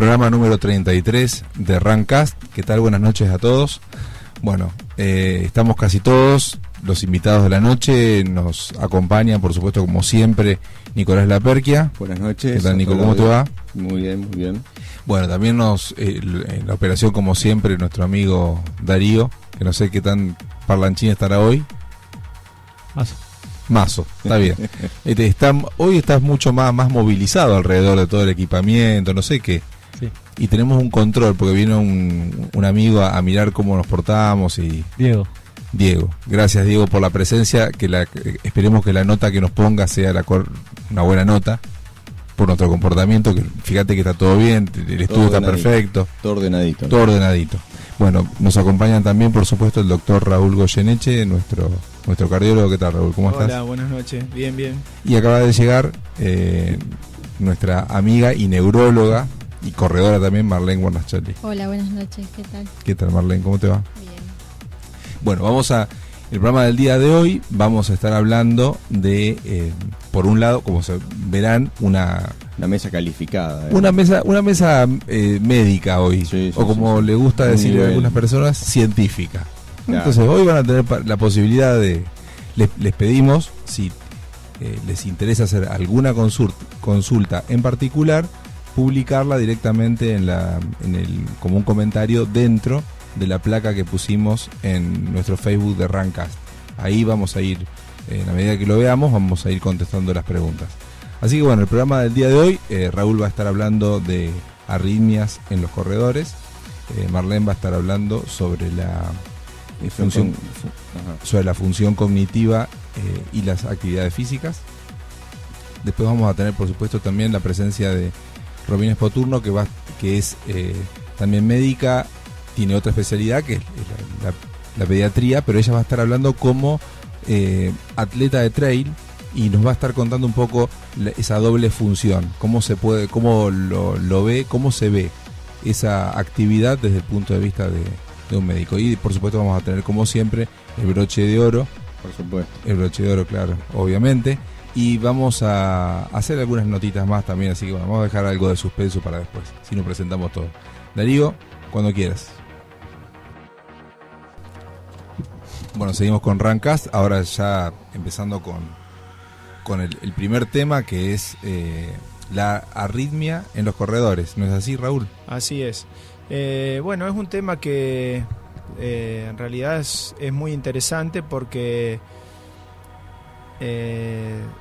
Programa número 33 de Rancast. ¿Qué tal? Buenas noches a todos. Bueno, estamos casi todos. Los invitados de la noche nos acompañan, por supuesto, como siempre, Nicolás Laperquia. Buenas noches. ¿Qué tal, Nico? ¿Cómo te va? Muy bien, muy bien. Bueno, también en la operación, como siempre, nuestro amigo Darío, que no sé qué tan parlanchín estará hoy. Mazo, está bien. Hoy estás mucho más movilizado alrededor de todo el equipamiento, no sé qué. Sí. Y tenemos un control, porque vino un amigo a mirar cómo nos portamos y... Diego, gracias Diego por la presencia, esperemos que la nota que nos ponga sea una buena nota por nuestro comportamiento, que fíjate que está todo bien, el estudio está perfecto. Todo ordenadito. Todo ordenadito. Bueno, nos acompañan también, por supuesto, el doctor Raúl Goyeneche, nuestro cardiólogo. ¿Qué tal, Raúl? ¿Cómo estás? Hola, buenas noches. Bien, bien. Y acaba de llegar nuestra amiga y neuróloga y corredora también, Marlene Guarnaschelli. Hola, buenas noches. ¿Qué tal? ¿Qué tal, Marlene? ¿Cómo te va? Bien. Bueno, el programa del día de hoy vamos a estar hablando de, por un lado, como se verán, una mesa calificada. Una mesa médica hoy, sí, o como le gusta decir a algunas personas, científica. Claro. Entonces hoy van a tener la posibilidad de, les pedimos, si les interesa hacer alguna consulta en particular, publicarla directamente como un comentario dentro de la placa que pusimos en nuestro Facebook de Rancast. Ahí vamos a ir, en la medida que lo veamos, vamos a ir contestando las preguntas. Así que bueno, el programa del día de hoy, Raúl va a estar hablando de arritmias en los corredores, Marlene va a estar hablando sobre la función cognitiva y las actividades físicas. Después vamos a tener, por supuesto, también la presencia de Robin Spoturno, que es también médica, tiene otra especialidad que es la pediatría, pero ella va a estar hablando como atleta de trail y nos va a estar contando un poco esa doble función, cómo lo ve, cómo se ve esa actividad desde el punto de vista de un médico. Y por supuesto vamos a tener, como siempre, el broche de oro. Por supuesto. El broche de oro, claro, obviamente. Y vamos a hacer algunas notitas más también, así que bueno, vamos a dejar algo de suspenso para después, si nos presentamos todo. Darío, cuando quieras. Bueno, seguimos con Rancast, ahora ya empezando con el primer tema, que es la arritmia en los corredores. ¿No es así, Raúl? Así es. Bueno, es un tema que en realidad es muy interesante porque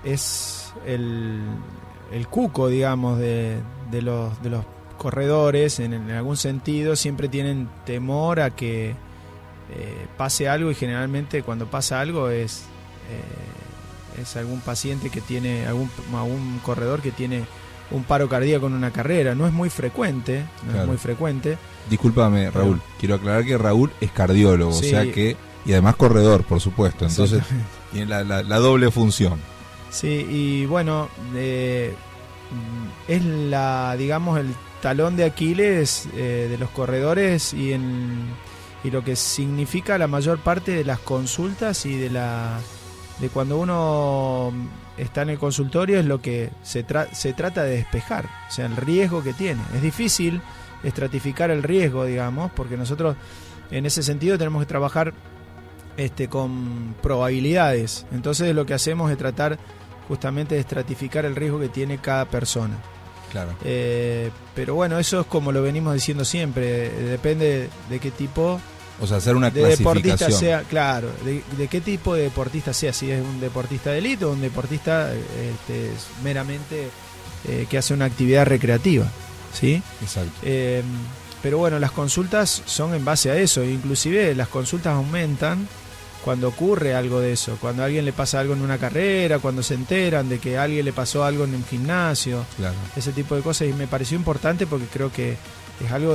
es el cuco, digamos, de los corredores. En algún sentido siempre tienen temor a que pase algo, y generalmente cuando pasa algo es algún paciente que tiene, algún corredor que tiene un paro cardíaco en una carrera. No es muy frecuente, Claro. es muy frecuente. Discúlpame, Raúl, quiero aclarar que Raúl es cardiólogo, Sí. o sea que, y además corredor, por supuesto, entonces tiene la doble función. Sí, y bueno, es digamos, el talón de Aquiles de los corredores y lo que significa la mayor parte de las consultas y de cuando uno está en el consultorio, es lo que se trata de despejar, o sea, el riesgo que tiene. Es difícil estratificar el riesgo, digamos, porque nosotros en ese sentido tenemos que trabajar con probabilidades. Entonces lo que hacemos es tratar justamente de estratificar el riesgo que tiene cada persona. Claro. Pero bueno, eso es como lo venimos diciendo siempre, depende de qué tipo, O sea, hacer una de deportista clasificación. sea, claro, de qué tipo de deportista sea, si es un deportista de élite o un deportista meramente que hace una actividad recreativa, ¿sí? Exacto. Pero bueno, las consultas son en base a eso, inclusive las consultas aumentan cuando ocurre algo de eso, cuando a alguien le pasa algo en una carrera, cuando se enteran de que a alguien le pasó algo en un gimnasio, Claro. ese tipo de cosas. Y me pareció importante porque creo que es algo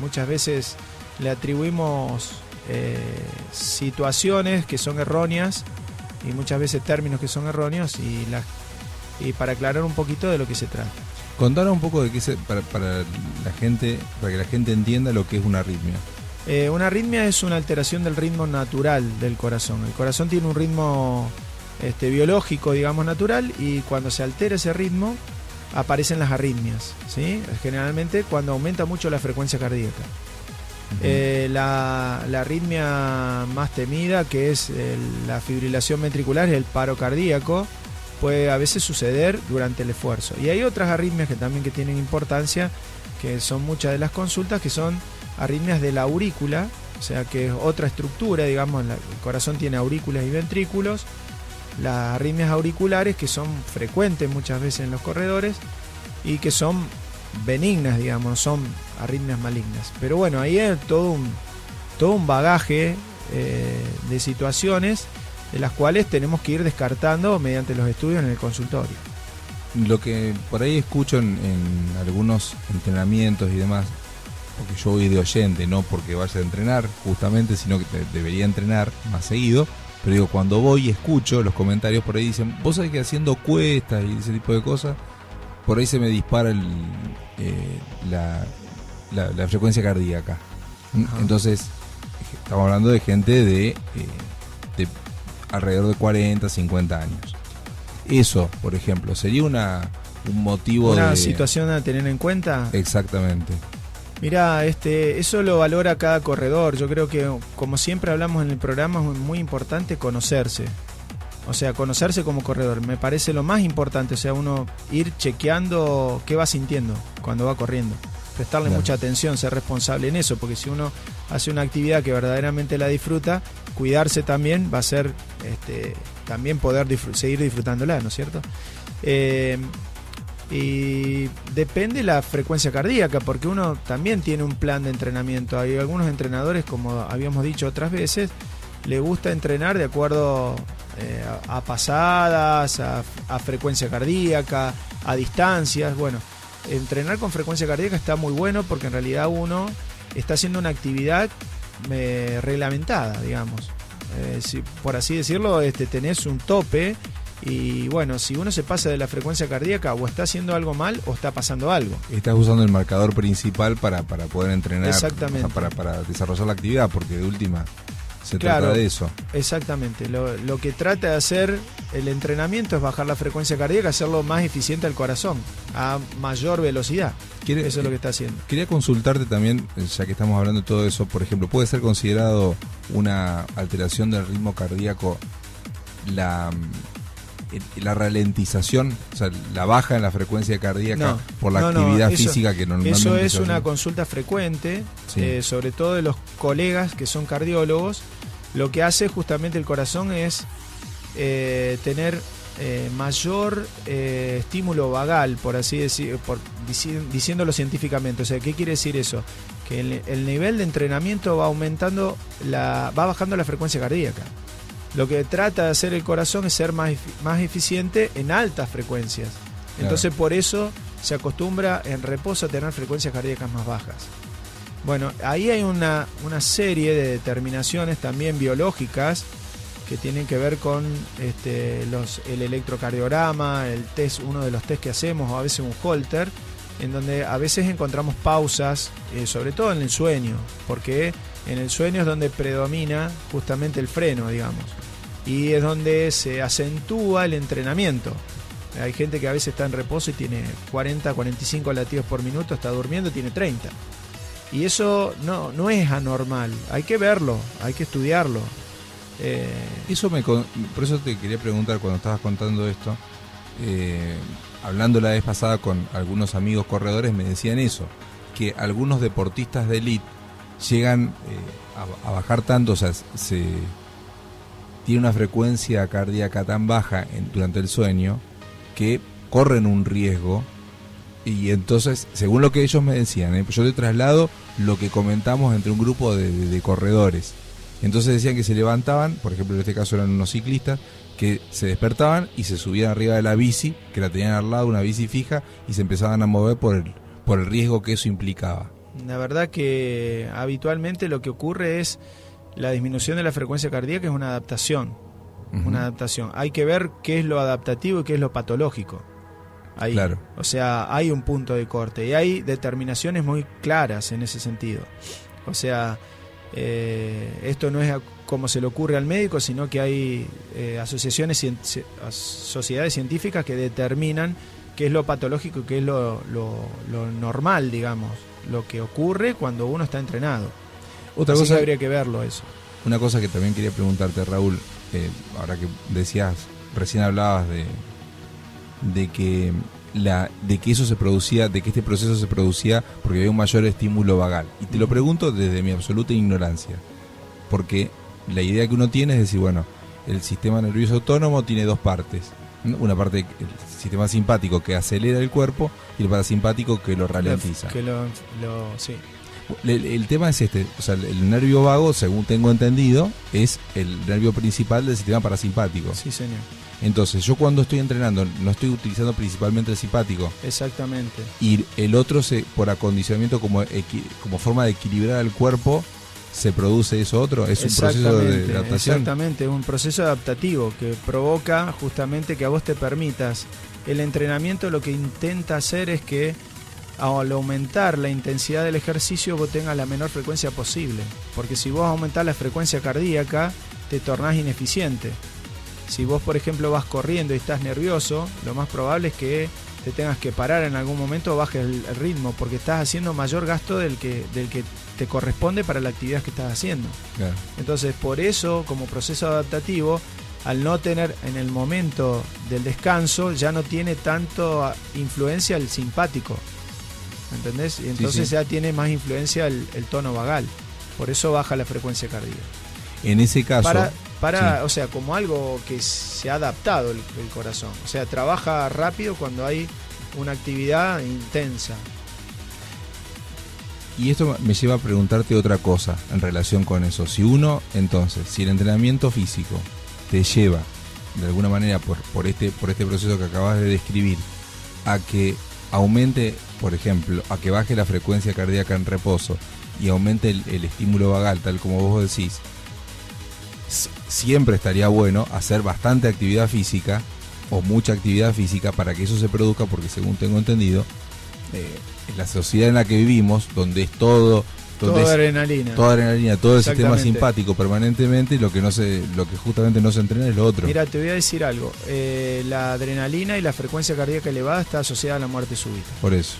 muchas veces le atribuimos situaciones que son erróneas y muchas veces términos que son erróneos, y para aclarar un poquito de lo que se trata. Contanos un poco de qué para la gente, para que la gente entienda lo que es una arritmia. Una arritmia es una alteración del ritmo natural del corazón. El corazón tiene un ritmo biológico, digamos, natural, y cuando se altera ese ritmo aparecen las arritmias, ¿sí? Generalmente cuando aumenta mucho la frecuencia cardíaca. La arritmia más temida, que es la fibrilación ventricular, es el paro cardíaco, puede a veces suceder durante el esfuerzo. Y hay otras arritmias que también que tienen importancia, que son muchas de las consultas, que son arritmias de la aurícula, o sea que es otra estructura, digamos, el corazón tiene aurículas y ventrículos. Las arritmias auriculares, que son frecuentes muchas veces en los corredores y que son benignas, digamos, son arritmias malignas. Pero bueno, ahí hay todo un bagaje de situaciones de las cuales tenemos que ir descartando mediante los estudios en el consultorio. Lo que por ahí escucho en algunos entrenamientos y demás, porque yo voy de oyente, no porque vaya a entrenar justamente, sino que debería entrenar más seguido, pero digo, cuando voy y escucho los comentarios por ahí dicen, vos sabés que haciendo cuestas y ese tipo de cosas, por ahí se me dispara la frecuencia cardíaca. Ajá. Entonces, estamos hablando de gente de alrededor de 40, 50 años. Eso, por ejemplo, ¿sería un motivo una situación a tener en cuenta? Exactamente. Mirá, eso lo valora cada corredor. Yo creo que, como siempre hablamos en el programa, es muy importante conocerse. O sea, conocerse como corredor. Me parece lo más importante. O sea, uno ir chequeando qué va sintiendo cuando va corriendo. Prestarle mucha atención, ser responsable en eso. Porque si uno hace una actividad que verdaderamente la disfruta, cuidarse también va a ser también poder seguir disfrutándola, ¿no es cierto? Y depende la frecuencia cardíaca, porque uno también tiene un plan de entrenamiento. Hay algunos entrenadores, como habíamos dicho otras veces, le gusta entrenar de acuerdo a pasadas, a frecuencia cardíaca, a distancias. Bueno, entrenar con frecuencia cardíaca está muy bueno porque en realidad uno está haciendo una actividad reglamentada, digamos. Si, por así decirlo, tenés un tope. Y bueno, si uno se pasa de la frecuencia cardíaca, o está haciendo algo mal o está pasando algo. Estás usando el marcador principal para poder entrenar. Exactamente. O sea, para desarrollar la actividad, porque de última se trata de eso. Exactamente. Lo que trata de hacer el entrenamiento es bajar la frecuencia cardíaca, hacerlo más eficiente al corazón, a mayor velocidad. Eso es lo que está haciendo. Quería consultarte también, ya que estamos hablando de todo eso, por ejemplo, ¿puede ser considerado una alteración del ritmo cardíaco la ralentización, o sea, la baja en la frecuencia cardíaca por la actividad física que normalmente eso es una consulta frecuente, sí. Sobre todo de los colegas que son cardiólogos. Lo que hace justamente el corazón es tener mayor estímulo vagal, por así decir, diciéndolo científicamente. O sea, ¿qué quiere decir eso? Que el nivel de entrenamiento va aumentando, va bajando la frecuencia cardíaca. Lo que trata de hacer el corazón es ser más eficiente en altas frecuencias. Entonces, por eso se acostumbra en reposo a tener frecuencias cardíacas más bajas. Bueno, ahí hay una serie de determinaciones también biológicas que tienen que ver con el electrocardiograma, el test, uno de los test que hacemos, o a veces un Holter, en donde a veces encontramos pausas, sobre todo en el sueño, porque en el sueño es donde predomina justamente el freno, digamos, y es donde se acentúa el entrenamiento. Hay gente que a veces está en reposo y tiene 40, 45 latidos por minuto, está durmiendo y tiene 30. Y eso no es anormal, hay que verlo, hay que estudiarlo. Por eso te quería preguntar, cuando estabas contando esto, hablando la vez pasada con algunos amigos corredores, me decían eso, que algunos deportistas de élite llegan a bajar tanto, o sea, tiene una frecuencia cardíaca tan baja durante el sueño que corren un riesgo. Y entonces, según lo que ellos me decían, yo te traslado lo que comentamos entre un grupo de corredores. Entonces decían que se levantaban, por ejemplo en este caso eran unos ciclistas, que se despertaban y se subían arriba de la bici, que la tenían al lado, una bici fija, y se empezaban a mover por el riesgo que eso implicaba. La verdad que habitualmente lo que ocurre es la disminución de la frecuencia cardíaca, es una adaptación. Uh-huh. Una adaptación. Hay que ver qué es lo adaptativo y qué es lo patológico. Ahí. Claro. O sea, hay un punto de corte y hay determinaciones muy claras en ese sentido. O sea, esto no es como se le ocurre al médico, sino que hay sociedades científicas que determinan qué es lo patológico y qué es lo normal, digamos, lo que ocurre cuando uno está entrenado. Otra Así cosa que habría que verlo eso. Una cosa que también quería preguntarte, Raúl, ahora que decías, recién hablabas de que eso se producía, de que este proceso se producía porque había un mayor estímulo vagal. Y te lo pregunto desde mi absoluta ignorancia, porque la idea que uno tiene es decir, bueno, el sistema nervioso autónomo tiene dos partes. Una parte, el sistema simpático que acelera el cuerpo y el parasimpático que lo ralentiza. Sí. El tema es o sea, el nervio vago, según tengo entendido, es el nervio principal del sistema parasimpático. Sí, señor. Entonces, yo cuando estoy entrenando no estoy utilizando principalmente el simpático. Exactamente. Y el otro, por acondicionamiento, como forma de equilibrar el cuerpo, se produce eso otro. Es un proceso de adaptación. Exactamente, un proceso adaptativo que provoca justamente que a vos te permitas. El entrenamiento lo que intenta hacer es que al aumentar la intensidad del ejercicio vos tengas la menor frecuencia posible, porque si vos aumentás la frecuencia cardíaca te tornás ineficiente. Si vos, por ejemplo, vas corriendo y estás nervioso, lo más probable es que te tengas que parar en algún momento o bajes el ritmo, porque estás haciendo mayor gasto del que te corresponde para la actividad que estás haciendo. Claro. Entonces, por eso, como proceso adaptativo, al no tener en el momento del descanso, ya no tiene tanto influencia el simpático. ¿Entendés? Y entonces ya tiene más influencia el tono vagal. Por eso baja la frecuencia cardíaca. En ese caso... O sea, como algo que se ha adaptado el corazón. O sea, trabaja rápido cuando hay una actividad intensa. Y esto me lleva a preguntarte otra cosa en relación con eso. Si el entrenamiento físico te lleva, de alguna manera, por este proceso que acabas de describir, a que aumente, por ejemplo, a que baje la frecuencia cardíaca en reposo y aumente el estímulo vagal, tal como vos decís, siempre estaría bueno hacer bastante actividad física o mucha actividad física para que eso se produzca, porque según tengo entendido, en la sociedad en la que vivimos, donde es todo adrenalina, todo el sistema simpático permanentemente, lo que justamente no se entrena es lo otro. Mira, te voy a decir algo, la adrenalina y la frecuencia cardíaca elevada está asociada a la muerte súbita. Por eso.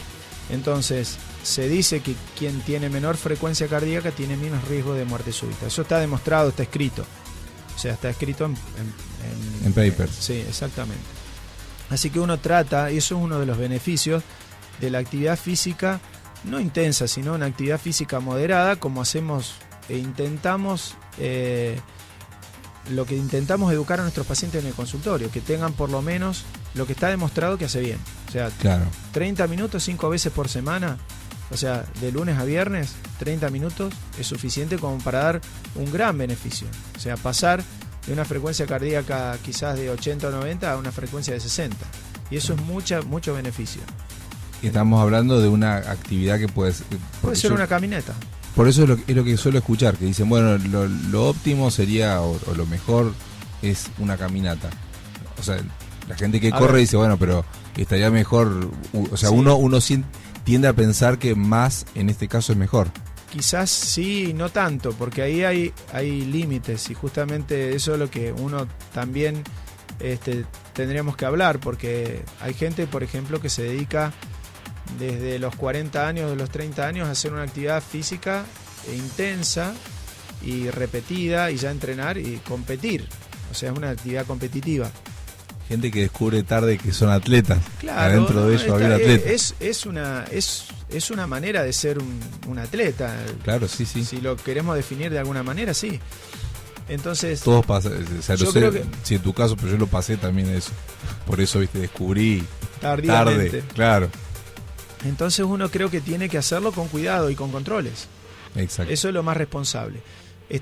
Entonces, se dice que quien tiene menor frecuencia cardíaca tiene menos riesgo de muerte súbita. Eso está demostrado, está escrito. O sea, está escrito en papers. Sí, exactamente. Así que uno trata, y eso es uno de los beneficios de la actividad física, no intensa, sino una actividad física moderada, como hacemos e intentamos, lo que intentamos educar a nuestros pacientes en el consultorio, que tengan por lo menos lo que está demostrado que hace bien. O sea, claro. 30 minutos 5 veces por semana, o sea, de lunes a viernes, 30 minutos es suficiente como para dar un gran beneficio. O sea, pasar de una frecuencia cardíaca quizás de 80 o 90 a una frecuencia de 60. Y eso es mucho beneficio. Estamos hablando de una actividad que puede ser una caminata. Por eso es lo que suelo escuchar, que dicen, bueno, lo óptimo sería, o lo mejor es una caminata. O sea, la gente que corre dice, bueno, pero estaría mejor, o sea, sí. uno tiende a pensar que más en este caso es mejor. Quizás sí, no tanto, porque ahí hay límites, y justamente eso es lo que uno también tendríamos que hablar, porque hay gente, por ejemplo, que se dedica desde los 40 años, de los 30 años, a hacer una actividad física intensa y repetida, y ya entrenar y competir. O sea, es una actividad competitiva. Gente que descubre tarde que son atletas. Claro, adentro de ellos había atleta. Es una manera de ser un atleta. Claro, sí. Si lo queremos definir de alguna manera, sí. Entonces, todos pasan, o sea, no sé si en tu caso, pero yo lo pasé también eso. Por eso, descubrí tarde, claro. Entonces uno creo que tiene que hacerlo con cuidado y con controles. Exacto. Eso es lo más responsable. Yo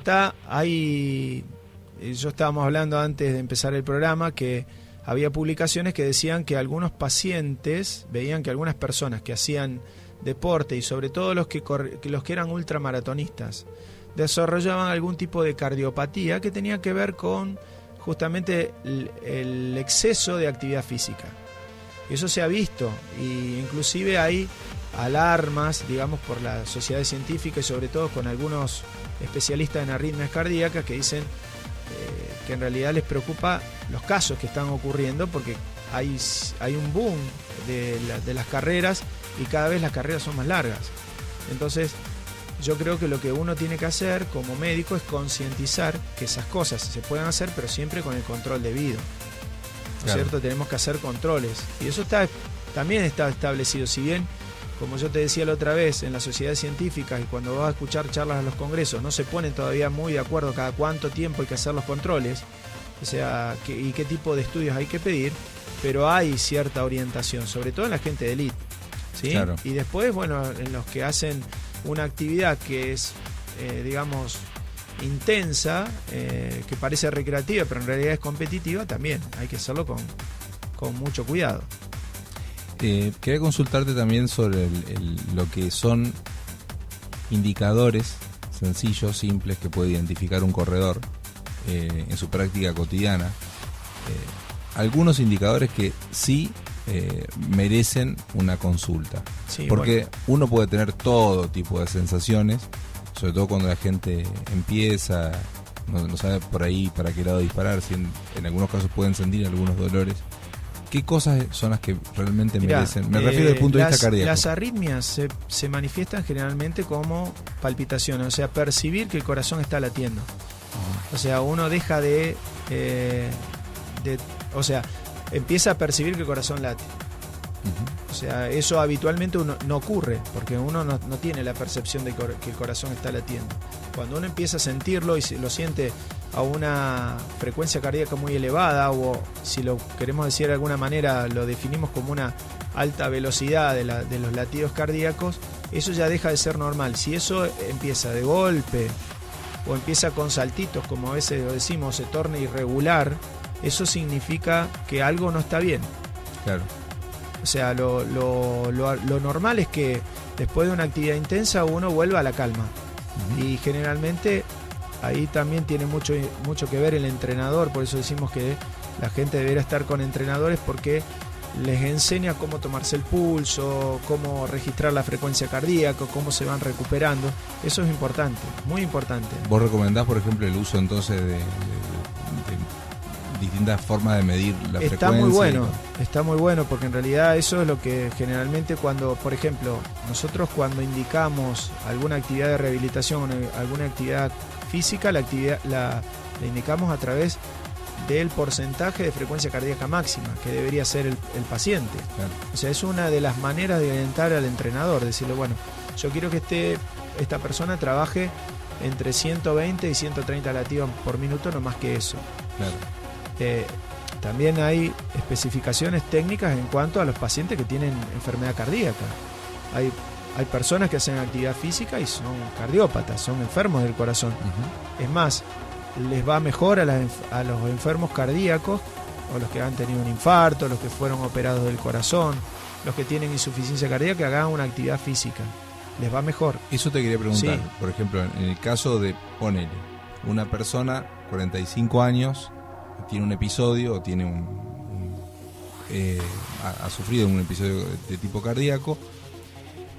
estábamos hablando antes de empezar el programa que había publicaciones que decían que algunos pacientes veían que algunas personas que hacían deporte, y sobre todo los que eran ultramaratonistas, desarrollaban algún tipo de cardiopatía que tenía que ver con justamente el exceso de actividad física. Eso se ha visto, y inclusive hay alarmas, digamos, por las sociedades científicas y sobre todo con algunos especialistas en arritmias cardíacas que dicen que en realidad les preocupa los casos que están ocurriendo, porque hay un boom de las carreras y cada vez las carreras son más largas. Entonces, yo creo que lo que uno tiene que hacer como médico es concientizar que esas cosas se pueden hacer, pero siempre con el control debido. ¿No es cierto? Tenemos que hacer controles. Y eso también está establecido. Si bien, como yo te decía la otra vez, en las sociedades científicas y cuando vas a escuchar charlas a los congresos, no se ponen todavía muy de acuerdo cada cuánto tiempo hay que hacer los controles, o sea, y qué tipo de estudios hay que pedir, pero hay cierta orientación, sobre todo en la gente de élite, ¿sí? Claro. Y después, bueno, en los que hacen una actividad que es, digamos, intensa, que parece recreativa, pero en realidad es competitiva, también hay que hacerlo con mucho cuidado. Quería consultarte también sobre lo que son indicadores sencillos, simples, que puede identificar un corredor en su práctica cotidiana. Algunos indicadores que sí merecen una consulta. Sí, porque uno puede tener todo tipo de sensaciones, sobre todo cuando la gente empieza, no sabe por ahí para qué lado disparar, si en algunos casos pueden sentir algunos dolores. ¿Qué cosas son las que realmente merecen? Me refiero desde el punto de vista cardíaco. Las arritmias se manifiestan generalmente como palpitaciones, o sea, percibir que el corazón está latiendo. O sea, uno deja o sea, empieza a percibir que el corazón late. O sea, eso habitualmente no ocurre, porque uno no tiene la percepción de que el corazón está latiendo. Cuando uno empieza a sentirlo y lo siente a una frecuencia cardíaca muy elevada, o si lo queremos decir de alguna manera, lo definimos como una alta velocidad de los latidos cardíacos, eso ya deja de ser normal. Si eso empieza de golpe o empieza con saltitos, como a veces lo decimos, se torna irregular, eso significa que algo no está bien. Claro. O sea, lo normal es que después de una actividad intensa uno vuelva a la calma. Y generalmente ahí también tiene mucho que ver el entrenador, por eso decimos que la gente debería estar con entrenadores, porque les enseña cómo tomarse el pulso, cómo registrar la frecuencia cardíaca, cómo se van recuperando. Eso es importante, muy importante. ¿Vos recomendás, por ejemplo, el uso entonces de distintas formas de medir la frecuencia? Está muy bueno, porque en realidad eso es lo que generalmente cuando, por ejemplo, nosotros cuando indicamos alguna actividad de rehabilitación, alguna actividad física, la indicamos a través del porcentaje de frecuencia cardíaca máxima que debería ser el paciente. Claro. O sea, es una de las maneras de orientar al entrenador, decirle, bueno, yo quiero que esta persona trabaje entre 120 y 130 latidos por minuto, no más que eso. Claro. También hay especificaciones técnicas en cuanto a los pacientes que tienen enfermedad cardíaca. Hay personas que hacen actividad física y son cardiópatas, son enfermos del corazón. Es más, les va mejor a los enfermos cardíacos, o los que han tenido un infarto, los que fueron operados del corazón, los que tienen insuficiencia cardíaca, que hagan una actividad física. Les va mejor. Eso te quería preguntar. Sí. Por ejemplo, en el caso de, ponele, una persona, 45 años, tiene un episodio, o tiene ha sufrido un episodio de tipo cardíaco,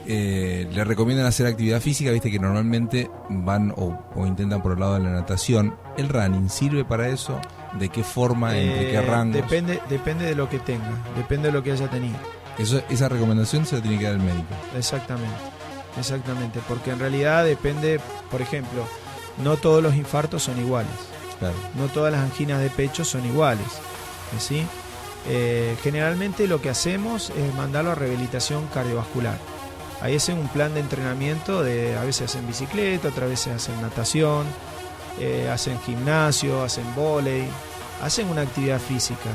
le recomiendan hacer actividad física, viste que normalmente van o intentan por el lado de la natación. ¿El running sirve para eso? ¿De qué forma? ¿Entre qué rangos? Depende de lo que tenga, depende de lo que haya tenido. Esa recomendación se la tiene que dar el médico. Exactamente, porque en realidad depende, por ejemplo, no todos los infartos son iguales. Claro. No todas las anginas de pecho son iguales, ¿sí? Generalmente lo que hacemos es mandarlo a rehabilitación cardiovascular. Ahí hacen un plan de entrenamiento, a veces hacen bicicleta, otras veces hacen natación, hacen gimnasio, hacen vóley, hacen una actividad física.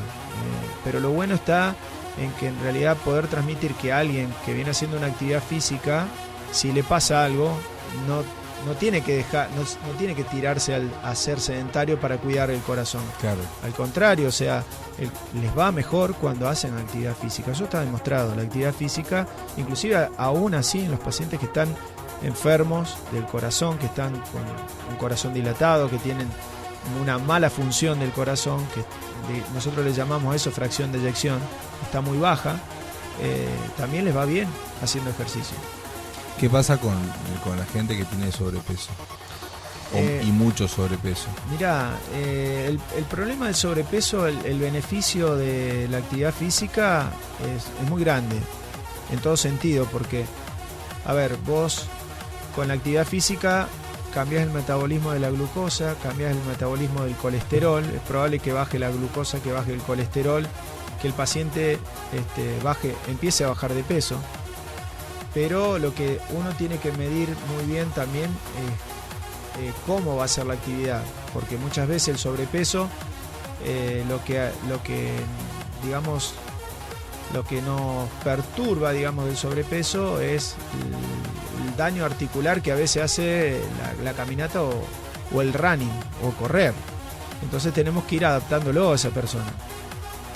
Pero lo bueno está en que en realidad poder transmitir que alguien que viene haciendo una actividad física, si le pasa algo, no tiene que tirarse a ser sedentario para cuidar el corazón. Claro. Al contrario, o sea, les va mejor cuando hacen actividad física. Eso está demostrado. La actividad física, inclusive aún así en los pacientes que están enfermos del corazón, que están con un corazón dilatado, que tienen una mala función del corazón, que nosotros le llamamos a eso fracción de eyección, está muy baja, también les va bien haciendo ejercicio. ¿Qué pasa con la gente que tiene sobrepeso? y mucho sobrepeso? Mirá, el problema del sobrepeso, el beneficio de la actividad física es muy grande, en todo sentido, porque, a ver, vos con la actividad física cambias el metabolismo de la glucosa, cambias el metabolismo del colesterol, es probable que baje la glucosa, que baje el colesterol, que el paciente empiece a bajar de peso. Pero lo que uno tiene que medir muy bien también es cómo va a ser la actividad, porque muchas veces el sobrepeso, lo que nos perturba, digamos, del sobrepeso es el daño articular que a veces hace la caminata o el running o correr. Entonces tenemos que ir adaptándolo a esa persona.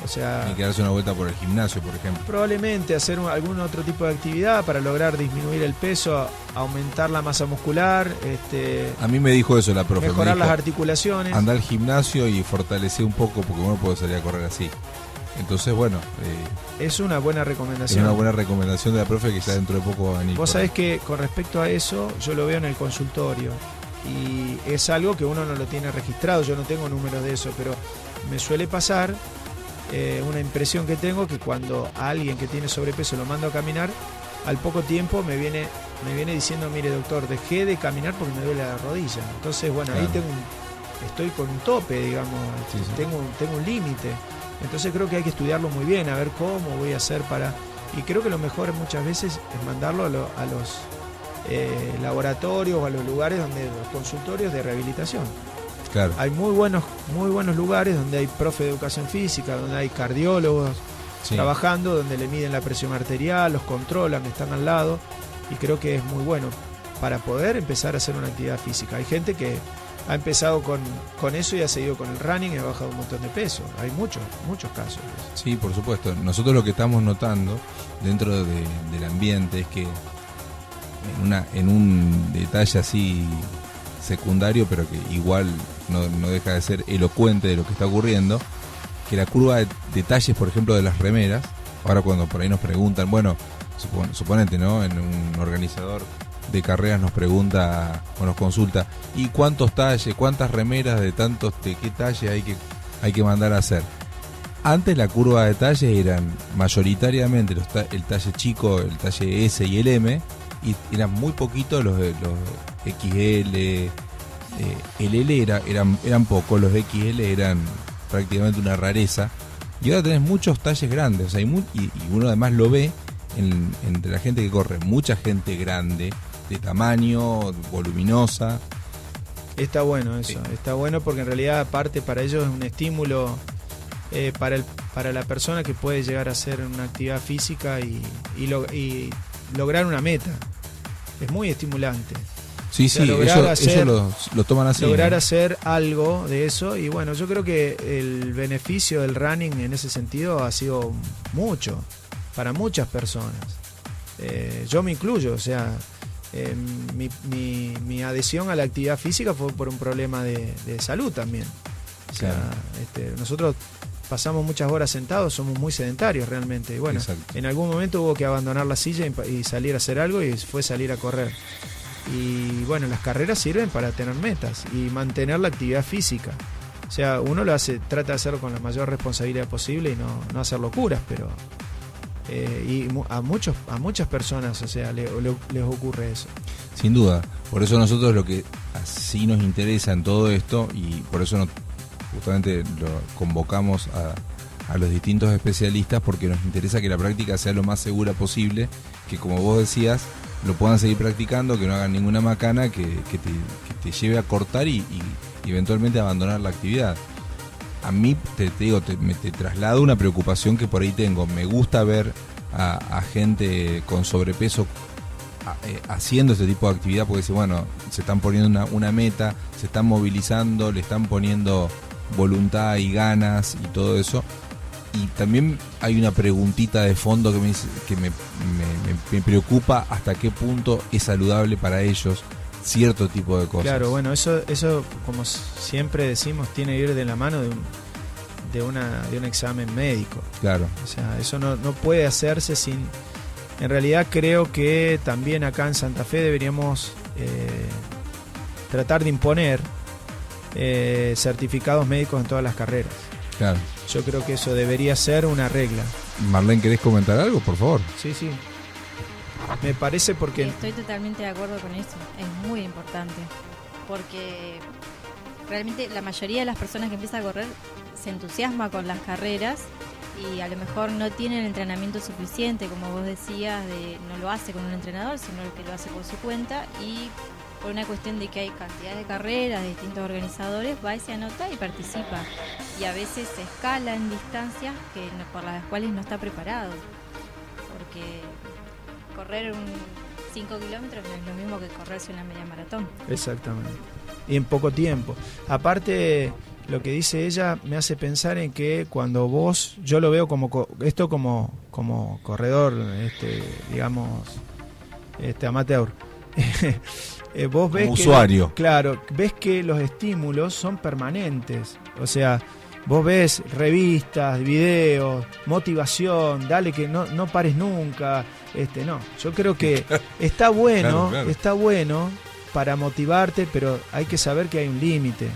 O sea, hay que darse una vuelta por el gimnasio, por ejemplo. Probablemente hacer algún otro tipo de actividad para lograr disminuir el peso, aumentar la masa muscular. A mí me dijo eso la profe. Mejorar las articulaciones. Andar al gimnasio y fortalecer un poco, porque uno puede salir a correr así. Entonces, bueno. Es una buena recomendación. Es una buena recomendación de la profe que ya dentro de poco va a venir. Vos sabés que con respecto a eso, yo lo veo en el consultorio. Y es algo que uno no lo tiene registrado. Yo no tengo números de eso, pero me suele pasar. Una impresión que tengo que cuando a alguien que tiene sobrepeso lo mando a caminar, al poco tiempo me viene diciendo, mire doctor, dejé de caminar porque me duele la rodilla. Entonces, bueno, claro, ahí estoy con un tope, digamos, sí. Tengo un límite. Entonces creo que hay que estudiarlo muy bien, a ver cómo voy a hacer para... Y creo que lo mejor muchas veces es mandarlo a los laboratorios o a los lugares los consultorios de rehabilitación. Claro. Hay muy buenos lugares donde hay profe de educación física, donde hay cardiólogos trabajando, donde le miden la presión arterial, los controlan, están al lado, y creo que es muy bueno para poder empezar a hacer una actividad física. Hay gente que ha empezado con eso y ha seguido con el running y ha bajado un montón de peso. Hay muchos casos. Sí, por supuesto. Nosotros lo que estamos notando dentro del ambiente es que en un detalle así secundario, pero que igual no deja de ser elocuente de lo que está ocurriendo, que la curva de detalles, por ejemplo, de las remeras, ahora cuando por ahí nos preguntan, bueno, suponete, ¿no? En un organizador de carreras nos pregunta o nos consulta, ¿y cuántos talles, cuántas remeras de qué talle hay que mandar a hacer? Antes la curva de talles eran mayoritariamente el talle chico, el talle S y el M, y eran muy poquitos los XL, el L eran pocos, los XL eran prácticamente una rareza, y ahora tenés muchos talles grandes, o sea, y uno además lo ve entre la gente que corre, mucha gente grande, de tamaño, voluminosa. Está bueno eso, está bueno porque en realidad aparte para ellos es un estímulo para la persona que puede llegar a hacer una actividad física y lograr una meta. Es muy estimulante. Sí, o sea, ellos lo toman así. Lograr hacer algo de eso, y bueno, yo creo que el beneficio del running en ese sentido ha sido mucho para muchas personas. Yo me incluyo, o sea, mi adhesión a la actividad física fue por un problema de salud también. O sea, nosotros pasamos muchas horas sentados, somos muy sedentarios realmente. Y bueno, exacto, en algún momento hubo que abandonar la silla y salir a hacer algo, y fue salir a correr. Y bueno, las carreras sirven para tener metas y mantener la actividad física. O sea, uno trata de hacerlo con la mayor responsabilidad posible y no hacer locuras, pero y a muchas personas, o sea, les ocurre eso. Sin duda, por eso nosotros lo que así nos interesa en todo esto, y por eso justamente lo convocamos a los distintos especialistas, porque nos interesa que la práctica sea lo más segura posible, que como vos decías, lo puedan seguir practicando, que no hagan ninguna macana que te lleve a cortar y eventualmente abandonar la actividad. A mí, te traslado una preocupación que por ahí tengo. Me gusta ver a gente con sobrepeso haciendo este tipo de actividad, porque bueno, se están poniendo una meta, se están movilizando, le están poniendo voluntad y ganas y todo eso. Y también hay una preguntita de fondo que me preocupa, hasta qué punto es saludable para ellos cierto tipo de cosas. Claro, bueno, eso como siempre decimos, tiene que ir de la mano de un examen médico. Claro. O sea, eso no puede hacerse sin... En realidad creo que también acá en Santa Fe deberíamos tratar de imponer certificados médicos en todas las carreras. Claro. Yo creo que eso debería ser una regla. Marlene, ¿querés comentar algo, por favor? Sí, sí. Me parece porque... Estoy totalmente de acuerdo con eso. Es muy importante. Porque realmente la mayoría de las personas que empiezan a correr se entusiasma con las carreras y a lo mejor no tienen el entrenamiento suficiente, como vos decías, no lo hace con un entrenador, sino que lo hace por su cuenta, y por una cuestión de que hay cantidad de carreras de distintos organizadores, va y se anota y participa. Y a veces se escala en distancias por las cuales no está preparado. Porque correr 5 kilómetros no es lo mismo que correrse una media maratón. Exactamente. Y en poco tiempo. Aparte, lo que dice ella me hace pensar en que cuando vos, yo lo veo como corredor, digamos, amateur. Vos ves como usuario. Claro, ves que los estímulos son permanentes. O sea, vos ves revistas, videos, motivación, dale que no pares nunca. No, yo creo que está bueno, claro. Está bueno para motivarte, pero hay que saber que hay un límite.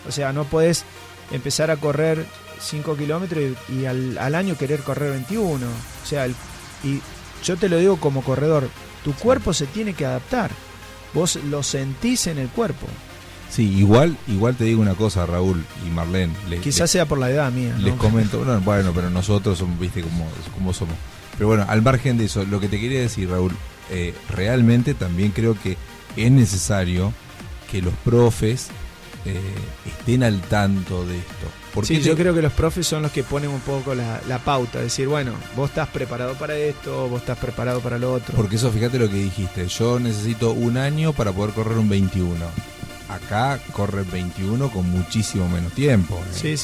O sea, no podés empezar a correr 5 kilómetros y al año querer correr 21. O sea, y yo te lo digo como corredor, tu cuerpo se tiene que adaptar. Vos lo sentís en el cuerpo. Sí, igual te digo una cosa, Raúl y Marlene. Quizás sea por la edad mía, ¿no? Les comento, bueno, pero nosotros somos, viste cómo somos. Pero bueno, al margen de eso, lo que te quería decir, Raúl, realmente también creo que es necesario que los profes estén al tanto de esto. Sí, yo creo que los profes son los que ponen un poco la pauta, decir, bueno, vos estás preparado para esto, vos estás preparado para lo otro. Porque eso, fíjate lo que dijiste, yo necesito un año para poder correr un 21. Acá corre 21 con muchísimo menos tiempo. Sí.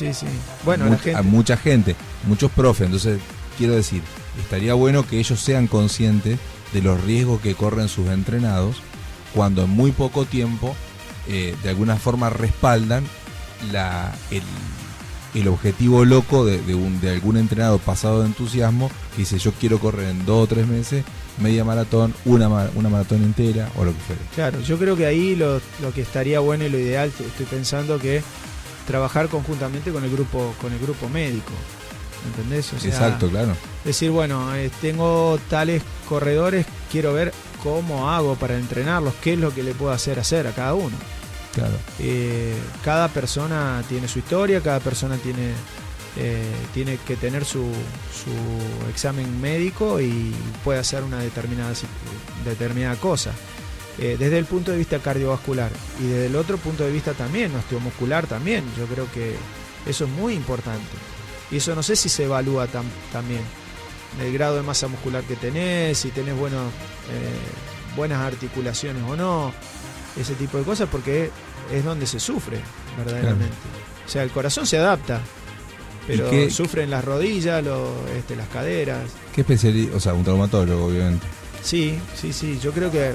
Bueno, mucha gente, muchos profes, entonces quiero decir, estaría bueno que ellos sean conscientes de los riesgos que corren sus entrenados cuando en muy poco tiempo de alguna forma respaldan el objetivo loco de algún entrenado pasado de entusiasmo que dice yo quiero correr en 2 o 3 meses media maratón, una maratón entera o lo que fuera. Claro, yo creo que ahí lo que estaría bueno y lo ideal, estoy pensando que trabajar conjuntamente con el grupo médico, ¿entendés? O sea, exacto, claro. Decir, bueno, tengo tales corredores, quiero ver cómo hago para entrenarlos, qué es lo que le puedo hacer a cada uno. Claro. Cada persona tiene su historia, cada persona tiene que tener su examen médico y puede hacer una determinada cosa. Desde el punto de vista cardiovascular y desde el otro punto de vista también, osteomuscular también, yo creo que eso es muy importante. Y eso no sé si se evalúa también. El grado de masa muscular que tenés, si tenés buenas articulaciones o no, ese tipo de cosas, porque es donde se sufre verdaderamente. Claro. O sea, el corazón se adapta, pero sufren las rodillas, las caderas. ¿Qué especialista? O sea, un traumatólogo, obviamente. Sí, yo creo que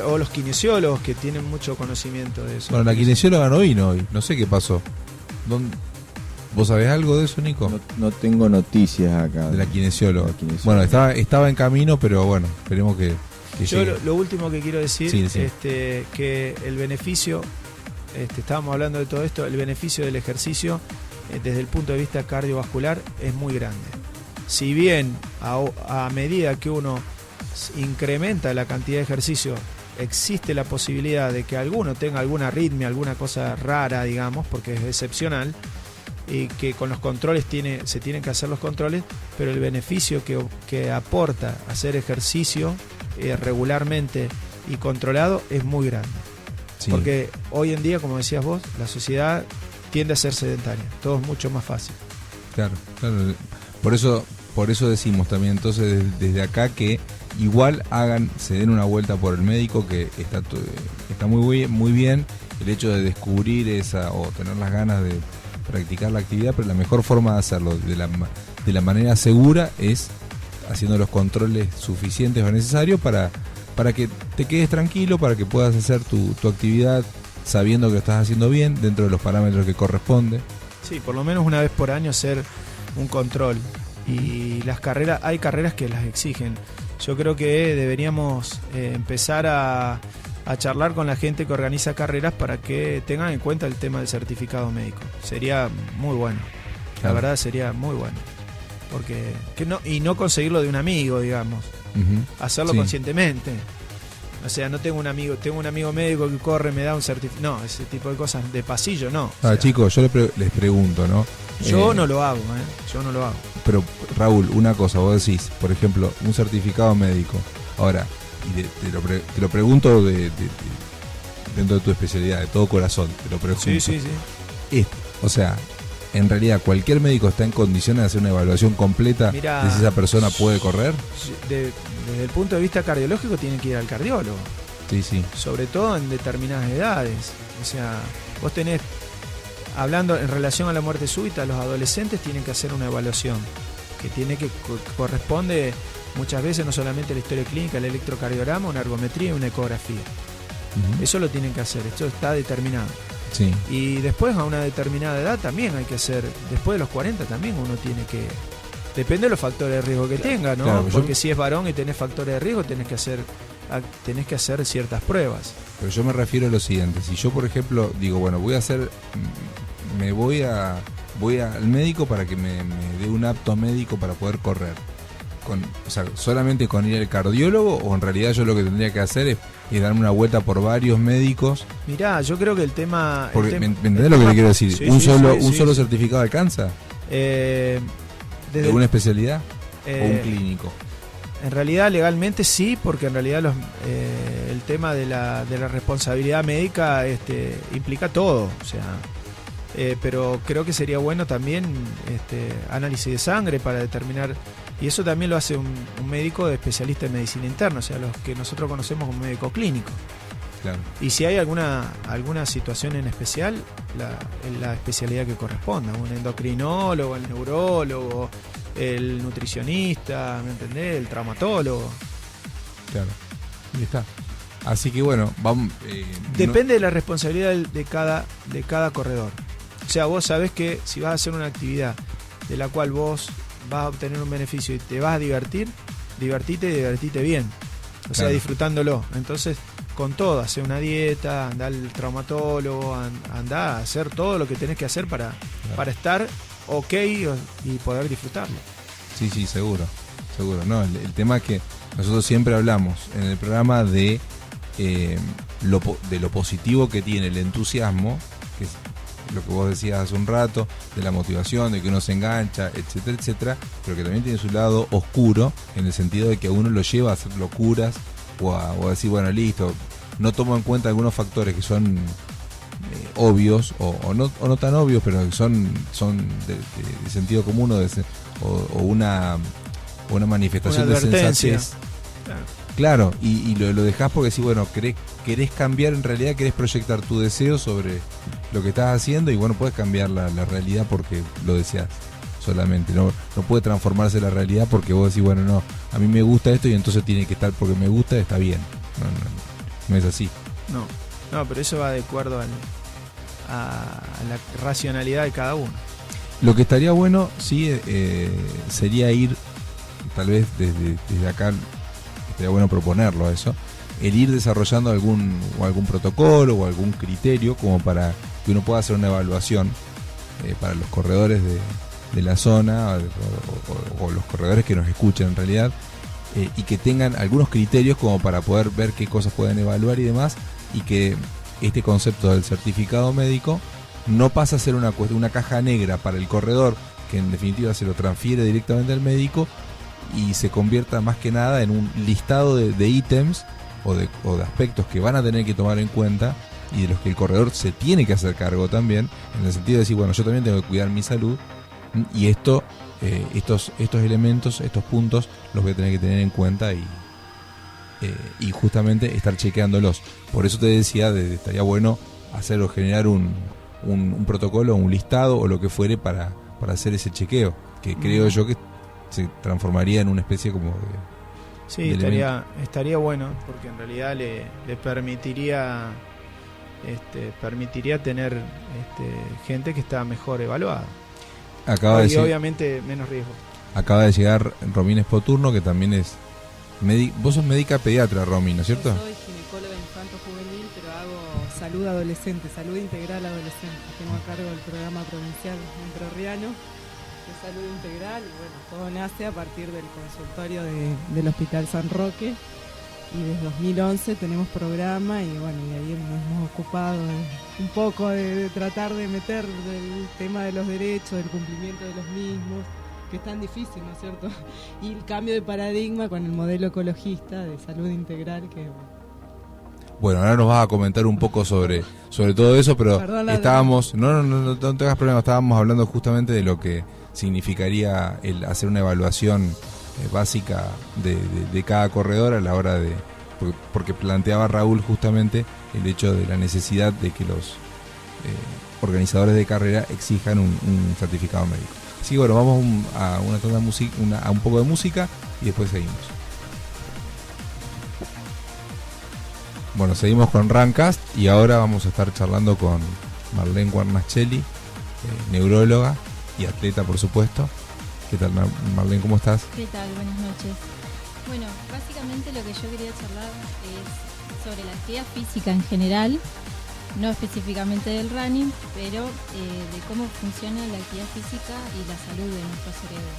o los kinesiólogos que tienen mucho conocimiento de eso. Bueno, la kinesióloga no vino hoy, no sé qué pasó. ¿Vos sabés algo de eso, Nico? No tengo noticias acá. De la kinesióloga. Bueno, estaba en camino, pero bueno, esperemos que yo lo último que quiero decir, sí. Que el beneficio, estábamos hablando de todo esto, el beneficio del ejercicio desde el punto de vista cardiovascular es muy grande. Si bien a medida que uno incrementa la cantidad de ejercicio, existe la posibilidad de que alguno tenga alguna arritmia, alguna cosa rara, digamos, porque es excepcional, y que con los controles se tienen que hacer los controles, pero el beneficio que aporta hacer ejercicio regularmente y controlado es muy grande. Sí. Porque hoy en día, como decías vos, la sociedad tiende a ser sedentaria, todo es mucho más fácil. Claro. Por eso decimos también entonces desde acá que igual se den una vuelta por el médico, que está muy bien el hecho de descubrir o tener las ganas de practicar la actividad, pero la mejor forma de hacerlo de la manera segura es haciendo los controles suficientes o necesarios para que te quedes tranquilo, para que puedas hacer tu actividad sabiendo que lo estás haciendo bien dentro de los parámetros que corresponde. Sí, por lo menos una vez por año hacer un control. Y hay carreras que las exigen. Yo creo que deberíamos empezar a a charlar con la gente que organiza carreras para que tengan en cuenta el tema del certificado médico. Sería muy bueno. La verdad sería muy bueno. Porque no conseguirlo de un amigo, digamos. Hacerlo conscientemente. O sea, no tengo un amigo médico que corre, me da un certificado. No, ese tipo de cosas de pasillo no. Chicos, yo les pregunto, ¿no? Yo no lo hago, yo no lo hago. Pero Raúl, una cosa, vos decís, por ejemplo, un certificado médico. Ahora, y te lo pregunto dentro de tu especialidad, de todo corazón, te lo pregunto. Sí. O sea, en realidad cualquier médico está en condiciones de hacer una evaluación completa. Mirá, de si esa persona puede correr. Desde el punto de vista cardiológico tiene que ir al cardiólogo. Sí. Sobre todo en determinadas edades. O sea, vos tenés, hablando en relación a la muerte súbita, los adolescentes tienen que hacer una evaluación que corresponde muchas veces no solamente a la historia clínica, el electrocardiograma, una ergometría y una ecografía. Eso lo tienen que hacer, esto está determinado. Sí. Y después a una determinada edad también hay que hacer, después de los 40 también uno tiene que, depende de los factores de riesgo que tenga, ¿no? Claro, porque si es varón y tenés factores de riesgo tenés que hacer ciertas pruebas. Pero yo me refiero a lo siguiente, si yo por ejemplo digo, bueno, voy al médico para que me dé un apto médico para poder correr. O sea, solamente con ir al cardiólogo, o en realidad yo lo que tendría que hacer es darme una vuelta por varios médicos. Mirá, yo creo que el tema... Porque, ¿me entendés lo que le quiero decir? Sí, ¿Un solo certificado alcanza? ¿De una especialidad? ¿O un clínico? En realidad legalmente sí, porque en realidad el tema de la responsabilidad médica implica todo, o sea... pero creo que sería bueno también análisis de sangre para determinar, y eso también lo hace un médico especialista en medicina interna, o sea, los que nosotros conocemos como médico clínico. Claro. Y si hay alguna situación en especial, la especialidad que corresponda, un endocrinólogo, el neurólogo, el nutricionista, ¿me entendés? El traumatólogo. Claro, ahí está. Así que bueno, vamos. Depende de la responsabilidad de cada corredor. O sea, vos sabés que si vas a hacer una actividad de la cual vos vas a obtener un beneficio y te vas a divertite bien. O sea, disfrutándolo. Entonces, con todo, hacer una dieta, andá al traumatólogo, andá a hacer todo lo que tenés que hacer para estar ok y poder disfrutarlo. Sí, seguro. No, el tema es que nosotros siempre hablamos en el programa de lo positivo que tiene el entusiasmo, que es lo que vos decías hace un rato, de la motivación, de que uno se engancha, etcétera, pero que también tiene su lado oscuro, en el sentido de que a uno lo lleva a hacer locuras o a decir, bueno, listo, no tomo en cuenta algunos factores que son obvios o no tan obvios, pero que son de sentido común o una manifestación de sensatez. Claro, y lo dejás porque si bueno, querés cambiar, en realidad querés proyectar tu deseo sobre lo que estás haciendo, y bueno, puedes cambiar la realidad porque lo deseas solamente, no puede transformarse la realidad porque vos decís, bueno, no, a mí me gusta esto y entonces tiene que estar porque me gusta, está bien. No es así. No, pero eso va de acuerdo a la racionalidad de cada uno. Lo que estaría bueno, sí, sería ir, tal vez desde acá, estaría bueno proponerlo a eso, el ir desarrollando algún protocolo o algún criterio como para que uno pueda hacer una evaluación para los corredores de la zona o los corredores que nos escuchen en realidad, y que tengan algunos criterios como para poder ver qué cosas pueden evaluar y demás, y que este concepto del certificado médico no pasa a ser una caja negra para el corredor, que en definitiva se lo transfiere directamente al médico y se convierta más que nada en un listado de ítems o de aspectos que van a tener que tomar en cuenta y de los que el corredor se tiene que hacer cargo también, en el sentido de decir, bueno, yo también tengo que cuidar mi salud, y estos elementos, estos puntos los voy a tener que tener en cuenta y justamente estar chequeándolos. Por eso te decía, estaría bueno hacer o generar un protocolo, un listado o lo que fuere para hacer ese chequeo, que creo yo que se transformaría en una especie como de... Sí, estaría bueno, porque en realidad le permitiría tener gente que está mejor evaluada. Y obviamente menos riesgo. Acaba de llegar Romina Espoturno, que también es... Vos sos médica pediatra, Romy, ¿no es cierto? Yo soy ginecóloga infanto-juvenil. salud adolescente, salud integral adolescente. Tengo a cargo el programa provincial entrerriano de salud integral y bueno, todo nace a partir del consultorio del Hospital San Roque y desde 2011 tenemos programa y bueno, y ahí nos hemos ocupado un poco de tratar de meter el tema de los derechos, del cumplimiento de los mismos, que es tan difícil, ¿no es cierto? Y el cambio de paradigma con el modelo ecologista de salud integral que... Bueno, ahora nos vas a comentar un poco sobre todo eso, pero Perdón, estábamos, no te hagas problema, estábamos hablando justamente de lo que significaría el hacer una evaluación básica de cada corredor a la hora de, porque planteaba Raúl justamente el hecho de la necesidad de que los organizadores de carrera exijan un certificado médico. Así que bueno, vamos a una tanda de música, a un poco de música y después seguimos. Bueno, seguimos con Rancast y ahora vamos a estar charlando con Marlene Guarnaschelli, neuróloga y atleta, por supuesto. ¿Qué tal, Marlene? ¿Cómo estás? ¿Qué tal? Buenas noches. Bueno, básicamente lo que yo quería charlar es sobre la actividad física en general, no específicamente del running, pero de cómo funciona la actividad física y la salud de nuestro cerebro.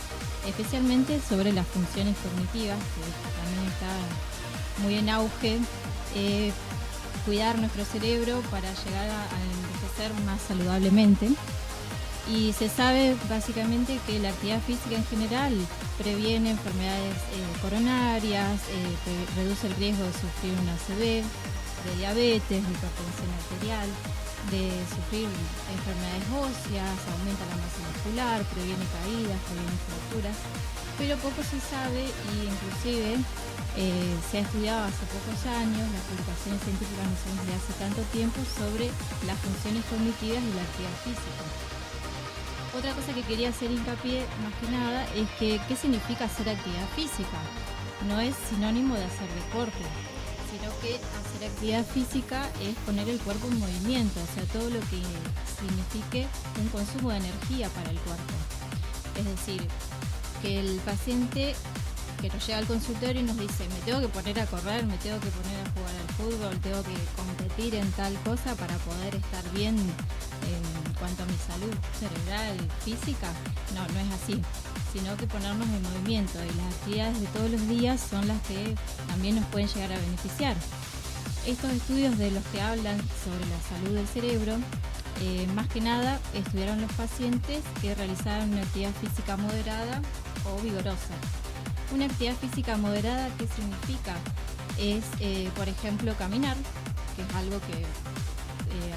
Especialmente sobre las funciones cognitivas, que también está muy en auge. Cuidar nuestro cerebro para llegar a envejecer más saludablemente. Y se sabe básicamente que la actividad física en general previene enfermedades coronarias, reduce el riesgo de sufrir un ACV, de diabetes, de hipertensión arterial, de sufrir enfermedades óseas, aumenta la masa muscular, previene caídas, previene fracturas, pero poco se sabe y inclusive se ha estudiado hace pocos años, las publicaciones científicas no son de hace tanto tiempo, sobre las funciones cognitivas y la actividad física. Otra cosa que quería hacer hincapié más que nada es que ¿qué significa hacer actividad física? No es sinónimo de hacer deporte, sino que hacer actividad física es poner el cuerpo en movimiento, o sea, todo lo que signifique un consumo de energía para el cuerpo. Es decir, que el paciente que nos llega al consultorio y nos dice, me tengo que poner a correr, me tengo que poner a jugar al fútbol, tengo que competir en tal cosa para poder estar bien en cuanto a mi salud cerebral, física. No es así, sino que ponernos en movimiento, y las actividades de todos los días son las que también nos pueden llegar a beneficiar. Estos estudios de los que hablan sobre la salud del cerebro, más que nada estudiaron los pacientes que realizaron una actividad física moderada o vigorosa. Una actividad física moderada, ¿qué significa? Es, por ejemplo, caminar, que es algo que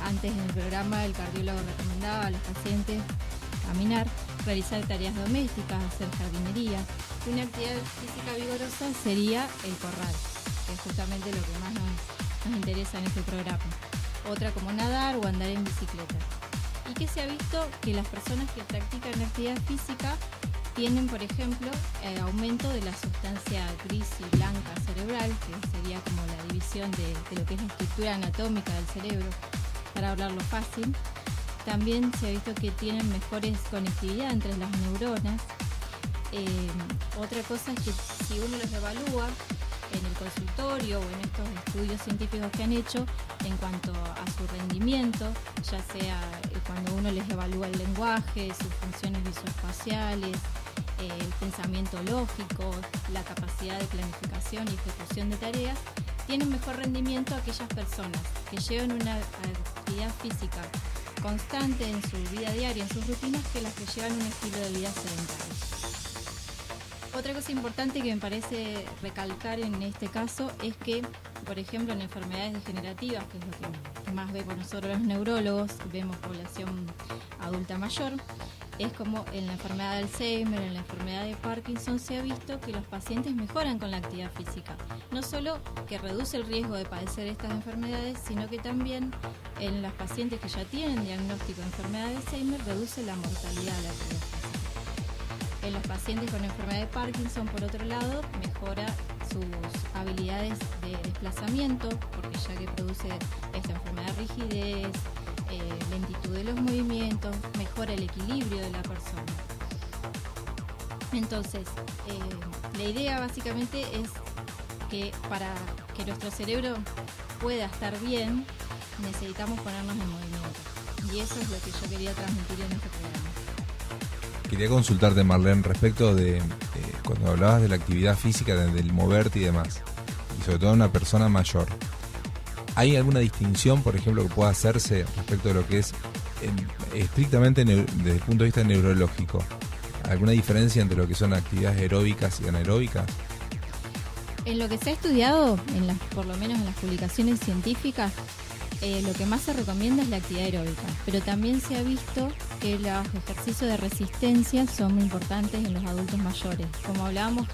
antes en el programa el cardiólogo recomendaba a los pacientes caminar, realizar tareas domésticas, hacer jardinería. Una actividad física vigorosa sería el correr, que es justamente lo que más nos interesa en este programa. Otra como nadar o andar en bicicleta. Y que se ha visto que las personas que practican actividad física tienen, por ejemplo, aumento de la sustancia gris y blanca cerebral, que sería como la división de lo que es la estructura anatómica del cerebro, para hablarlo fácil. También se ha visto que tienen mejores conectividad entre las neuronas. Otra cosa es que si uno los evalúa en el consultorio o en estos estudios científicos que han hecho en cuanto a su rendimiento, ya sea cuando uno les evalúa el lenguaje, sus funciones visoespaciales, el pensamiento lógico, la capacidad de planificación y ejecución de tareas, tienen mejor rendimiento aquellas personas que llevan una actividad física constante en su vida diaria, en sus rutinas, que las que llevan un estilo de vida sedentario. Otra cosa importante que me parece recalcar en este caso es que, por ejemplo, en enfermedades degenerativas, que es lo que más vemos nosotros los neurólogos, vemos población adulta mayor, es como en la enfermedad de Alzheimer, en la enfermedad de Parkinson, se ha visto que los pacientes mejoran con la actividad física. No solo que reduce el riesgo de padecer estas enfermedades, sino que también en los pacientes que ya tienen diagnóstico de enfermedad de Alzheimer reduce la mortalidad de la actividad física. En los pacientes con enfermedad de Parkinson, por otro lado, mejora sus habilidades de desplazamiento, porque ya que produce esta enfermedad de rigidez, lentitud de los movimientos, mejora el equilibrio de la persona. Entonces, la idea básicamente es que para que nuestro cerebro pueda estar bien, necesitamos ponernos en movimiento. Y eso es lo que yo quería transmitir en este programa. Quería consultarte, Marlene, respecto de cuando hablabas de la actividad física, del moverte y demás, y sobre todo en una persona mayor. ¿Hay alguna distinción, por ejemplo, que pueda hacerse respecto de lo que es estrictamente desde el punto de vista neurológico? ¿Alguna diferencia entre lo que son actividades aeróbicas y anaeróbicas? En lo que se ha estudiado, por lo menos en las publicaciones científicas, lo que más se recomienda es la actividad aeróbica, pero también se ha visto que los ejercicios de resistencia son muy importantes en los adultos mayores. Como hablábamos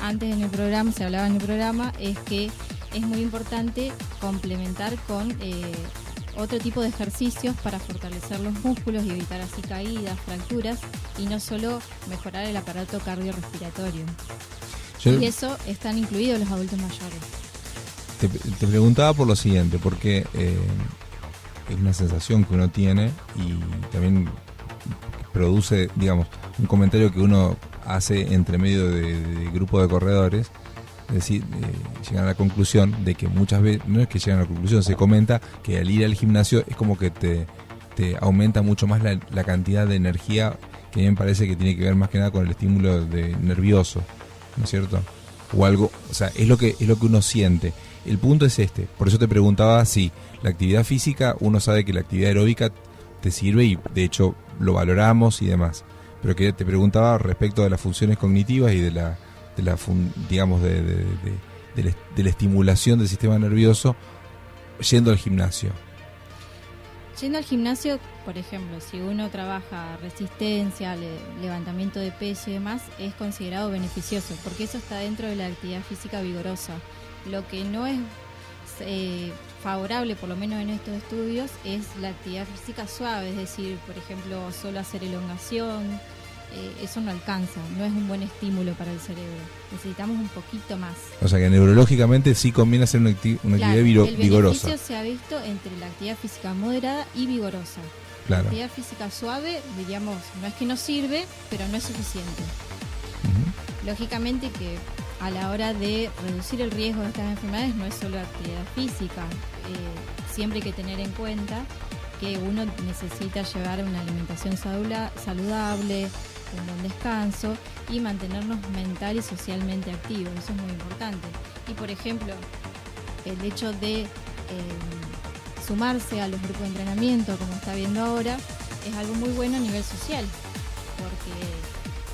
antes en el programa, se hablaba en el programa, es que es muy importante complementar con otro tipo de ejercicios para fortalecer los músculos y evitar así caídas, fracturas, y no solo mejorar el aparato cardiorrespiratorio. Y eso están incluidos los adultos mayores. Te preguntaba por lo siguiente, porque es una sensación que uno tiene y también produce, digamos, un comentario que uno hace entre medio de grupo de corredores, es decir, llegan a la conclusión de que muchas veces, no es que llegan a la conclusión, se comenta que al ir al gimnasio es como que te aumenta mucho más la cantidad de energía, que a mí me parece que tiene que ver más que nada con el estímulo nervioso, ¿no es cierto? O algo, o sea, es lo que uno siente. El punto es este, por eso te preguntaba si la actividad física, uno sabe que la actividad aeróbica te sirve y de hecho lo valoramos y demás, pero que te preguntaba respecto de las funciones cognitivas y de la digamos de la estimulación del sistema nervioso yendo al gimnasio. Yendo al gimnasio, por ejemplo, si uno trabaja resistencia, levantamiento de peso y demás, es considerado beneficioso, porque eso está dentro de la actividad física vigorosa. Lo que no es favorable, por lo menos en estos estudios, es la actividad física suave, es decir, por ejemplo, solo hacer elongación, eso no alcanza, no es un buen estímulo para el cerebro. Necesitamos un poquito más. O sea que neurológicamente sí conviene hacer una actividad vigorosa. El beneficio se ha visto entre la actividad física moderada y vigorosa. Claro. La actividad física suave, diríamos, no es que no sirve, pero no es suficiente. Uh-huh. Lógicamente que a la hora de reducir el riesgo de estas enfermedades no es solo actividad física, siempre hay que tener en cuenta que uno necesita llevar una alimentación saludable, un buen descanso y mantenernos mental y socialmente activos, eso es muy importante. Y por ejemplo, el hecho de sumarse a los grupos de entrenamiento, como está viendo ahora, es algo muy bueno a nivel social, porque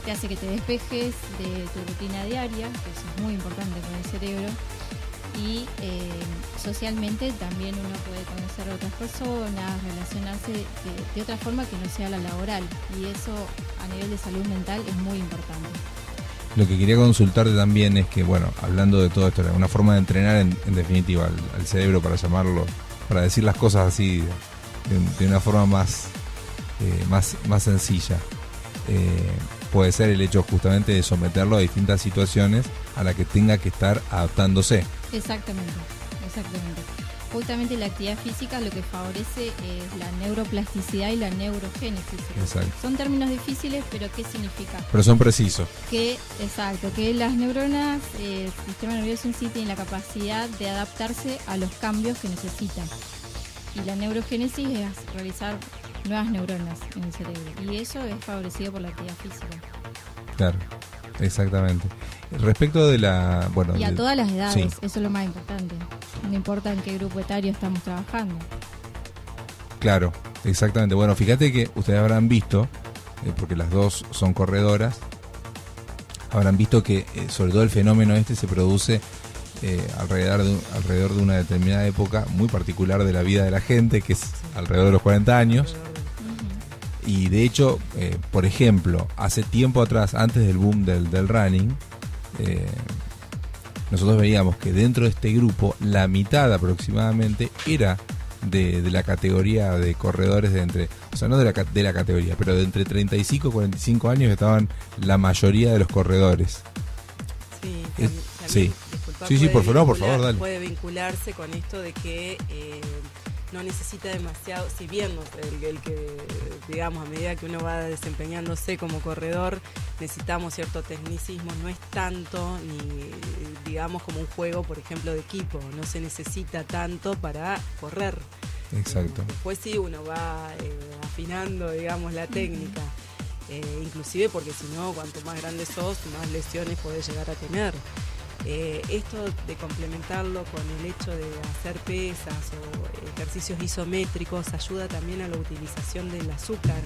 te hace que te despejes de tu rutina diaria, que eso es muy importante para el cerebro, y socialmente también uno puede conocer a otras personas, relacionarse de otra forma que no sea la laboral, y eso a nivel de salud mental es muy importante. Lo que quería consultarte también es que, bueno, hablando de todo esto, una forma de entrenar en definitiva al cerebro, para llamarlo, para decir las cosas así de una forma más sencilla, puede ser el hecho justamente de someterlo a distintas situaciones a las que tenga que estar adaptándose. Exactamente. Justamente la actividad física lo que favorece es la neuroplasticidad y la neurogénesis. Exacto. Son términos difíciles, pero ¿qué significa? Pero son precisos. Que las neuronas, el sistema nervioso en sí tiene la capacidad de adaptarse a los cambios que necesitan. Y la neurogénesis es realizar nuevas neuronas en el cerebro. Y eso es favorecido por la actividad física. Claro, exactamente. Respecto de la... Y a todas las edades, sí. Eso es lo más importante. No importa en qué grupo etario estamos trabajando. Claro, exactamente. Bueno, fíjate que ustedes habrán visto, porque las dos son corredoras, habrán visto que sobre todo el fenómeno se produce alrededor de una determinada época muy particular de la vida de la gente, que es alrededor de los 40 años. Y de hecho, por ejemplo, hace tiempo atrás, antes del boom del running, nosotros veíamos que dentro de este grupo la mitad aproximadamente era de la categoría de corredores de entre, o sea, no de la categoría, pero de entre 35 y 45 años estaban la mayoría de los corredores. Sí, también, sí. Disculpa, Sí, por favor, dale. Puede vincularse con esto de que no necesita demasiado, si bien el que, digamos, a medida que uno va desempeñándose como corredor, necesitamos cierto tecnicismo, no es tanto ni, digamos, como un juego, por ejemplo, de equipo, no se necesita tanto para correr. Exacto. Después sí uno va afinando, digamos, la técnica. Inclusive porque si no, cuanto más grande sos, más lesiones podés llegar a tener. Esto de complementarlo con el hecho de hacer pesas o ejercicios isométricos ayuda también a la utilización del azúcar,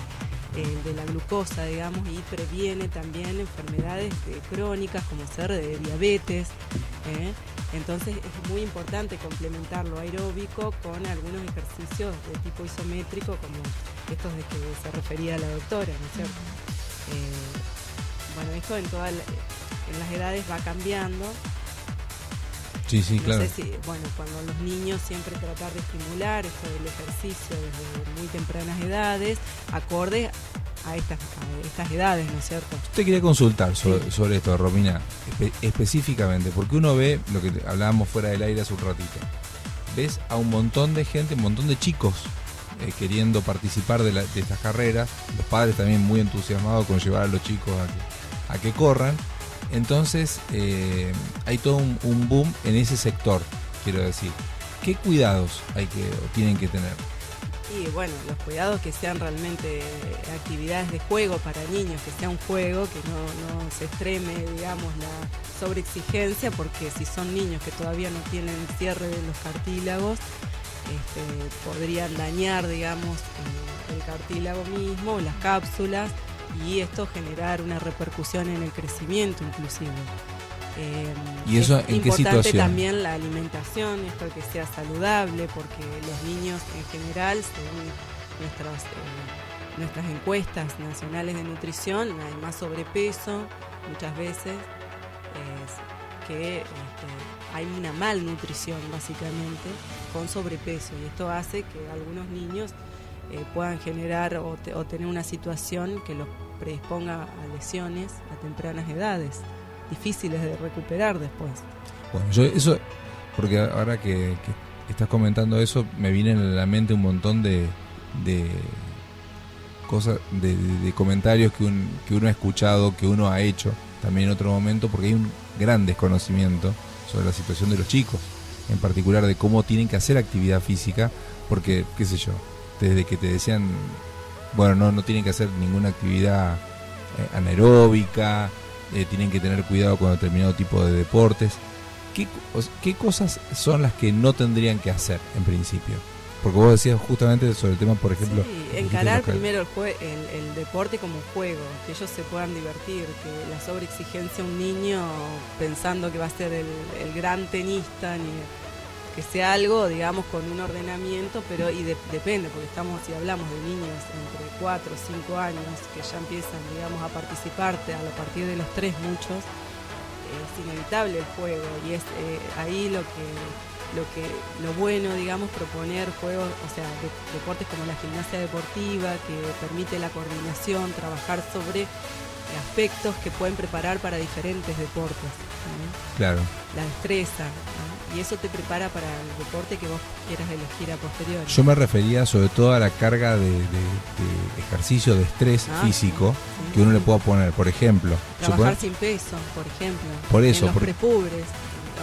de la glucosa, digamos, y previene también enfermedades crónicas como ser de diabetes. Entonces es muy importante complementar lo aeróbico con algunos ejercicios de tipo isométrico como estos de que se refería la doctora, ¿no es cierto? Bueno, esto en las edades va cambiando. Sí, sí, claro. No sé si, bueno, cuando los niños siempre tratar de estimular esto del ejercicio desde muy tempranas edades, acorde a estas edades, ¿no es cierto? Yo te quería consultar sobre esto, Romina, específicamente, porque uno ve lo que hablábamos fuera del aire hace un ratito. Ves a un montón de gente, un montón de chicos queriendo participar de estas carreras, los padres también muy entusiasmados con llevar a los chicos a que corran. Entonces hay todo un boom en ese sector, quiero decir. ¿Qué cuidados tienen que tener? Y bueno, los cuidados que sean realmente actividades de juego para niños, que sea un juego, que no se extreme, digamos, la sobreexigencia, porque si son niños que todavía no tienen cierre de los cartílagos, podrían dañar, digamos, el cartílago mismo, las cápsulas, y esto generar una repercusión en el crecimiento inclusive. ¿Y eso es en qué importante situación? También la alimentación, esto que sea saludable, porque los niños en general, según nuestras encuestas nacionales de nutrición, hay más sobrepeso muchas veces, hay una malnutrición básicamente con sobrepeso, y esto hace que algunos niños puedan generar o tener una situación que los predisponga a lesiones a tempranas edades, difíciles de recuperar después. Bueno, yo eso, porque ahora que estás comentando eso, me vienen a la mente un montón de cosas, de comentarios que uno ha escuchado, que uno ha hecho también en otro momento, porque hay un gran desconocimiento sobre la situación de los chicos, en particular de cómo tienen que hacer actividad física, porque, qué sé yo, desde que te decían, bueno, no tienen que hacer ninguna actividad anaeróbica, tienen que tener cuidado con determinado tipo de deportes. ¿Qué cosas son las que no tendrían que hacer en principio? Porque vos decías justamente sobre el tema, por ejemplo... Sí, encarar primero el deporte como un juego, que ellos se puedan divertir, que la sobreexigencia a un niño pensando que va a ser el gran tenista, ni que sea algo, digamos, con un ordenamiento, pero depende, porque si hablamos de niños entre 4 o 5 años que ya empiezan, digamos, a participar a partir de los 3 muchos, es inevitable el juego, y es ahí lo bueno, digamos, proponer juegos, o sea, deportes como la gimnasia deportiva, que permite la coordinación, trabajar sobre aspectos que pueden preparar para diferentes deportes, ¿no? Claro. La destreza, ¿no? Y eso te prepara para el deporte que vos quieras elegir a posteriori. Yo me refería sobre todo a la carga de ejercicio de estrés físico que uno le pueda poner, por ejemplo. Trabajar sin peso, por ejemplo. Por eso. En los prepubres,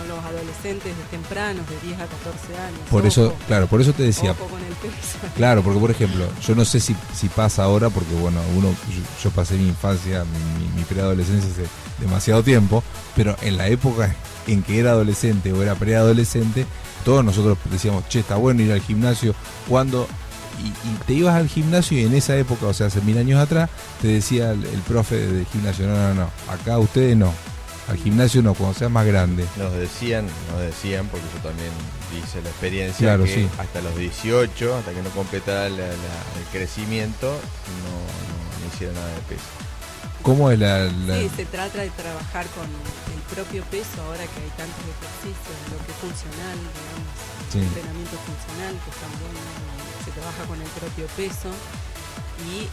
los adolescentes de tempranos, de 10 a 14 años. Por eso, claro, por eso te decía. Ojo con el peso. Claro, porque por ejemplo, yo no sé si pasa ahora, porque bueno, yo pasé mi infancia, mi preadolescencia hace demasiado tiempo, pero en la época en que era adolescente o era preadolescente, todos nosotros decíamos, che, está bueno ir al gimnasio, cuando y te ibas al gimnasio, y en esa época, o sea, hace 1000 años atrás, te decía el profe del gimnasio, no, acá ustedes no, al gimnasio no, cuando seas más grande. Nos decían, porque yo también hice la experiencia, claro, que sí, hasta los 18, hasta que no completara el crecimiento, no hiciera nada de peso. ¿Cómo es Sí, se trata de trabajar con el propio peso, ahora que hay tantos ejercicios, lo que es funcional, digamos, entrenamiento funcional, que es tan bueno, se trabaja con el propio peso, y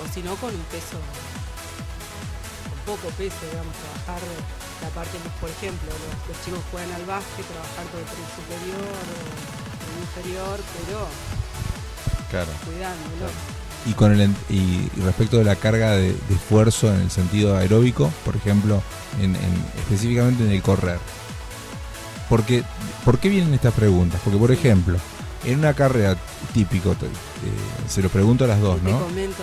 o si no con un peso, con poco peso, digamos, trabajar la parte, por ejemplo, los chicos juegan al básquet, trabajar con el tren superior o el inferior, pero cuidándolo. Claro. Y respecto de la carga de esfuerzo en el sentido aeróbico, por ejemplo, específicamente en el correr. ¿Por qué vienen estas preguntas? Porque, por ejemplo, En una carrera típico, se lo pregunto a las dos, Te ¿no? comento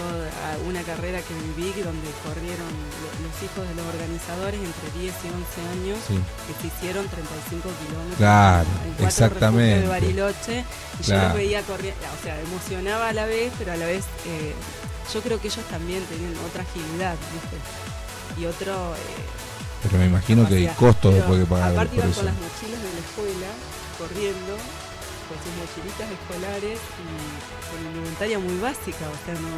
una carrera que viví donde corrieron los hijos de los organizadores entre 10 y 11 años, Sí. que se hicieron 35 kilómetros Claro, en 4 exactamente. refugios de Bariloche, y yo Claro. los veía corriendo, o sea, emocionaba a la vez, pero a la vez yo creo que ellos también tenían otra agilidad, ¿viste? Y otro... Pero me imagino que el capacidad. costo Pero después que pagar aparte por iban eso. con las mochilas de la escuela, corriendo, con sus mochilitas escolares y con indumentaria muy básica, o sea, no,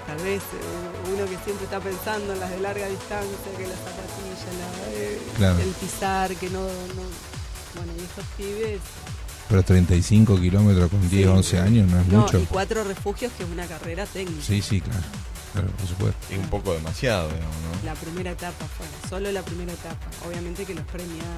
tal vez uno que siempre está pensando en las de larga distancia, que las zapatillas, Claro. el pisar, que no, bueno, y estos pibes... Pero 35 kilómetros con 10, sí, 11 años no es mucho. y 4 refugios, que es una carrera técnica. Sí, sí, claro. Claro, por supuesto. Es un poco demasiado, digamos, ¿no? La primera etapa fue, solo la primera etapa. Obviamente que los premiaron,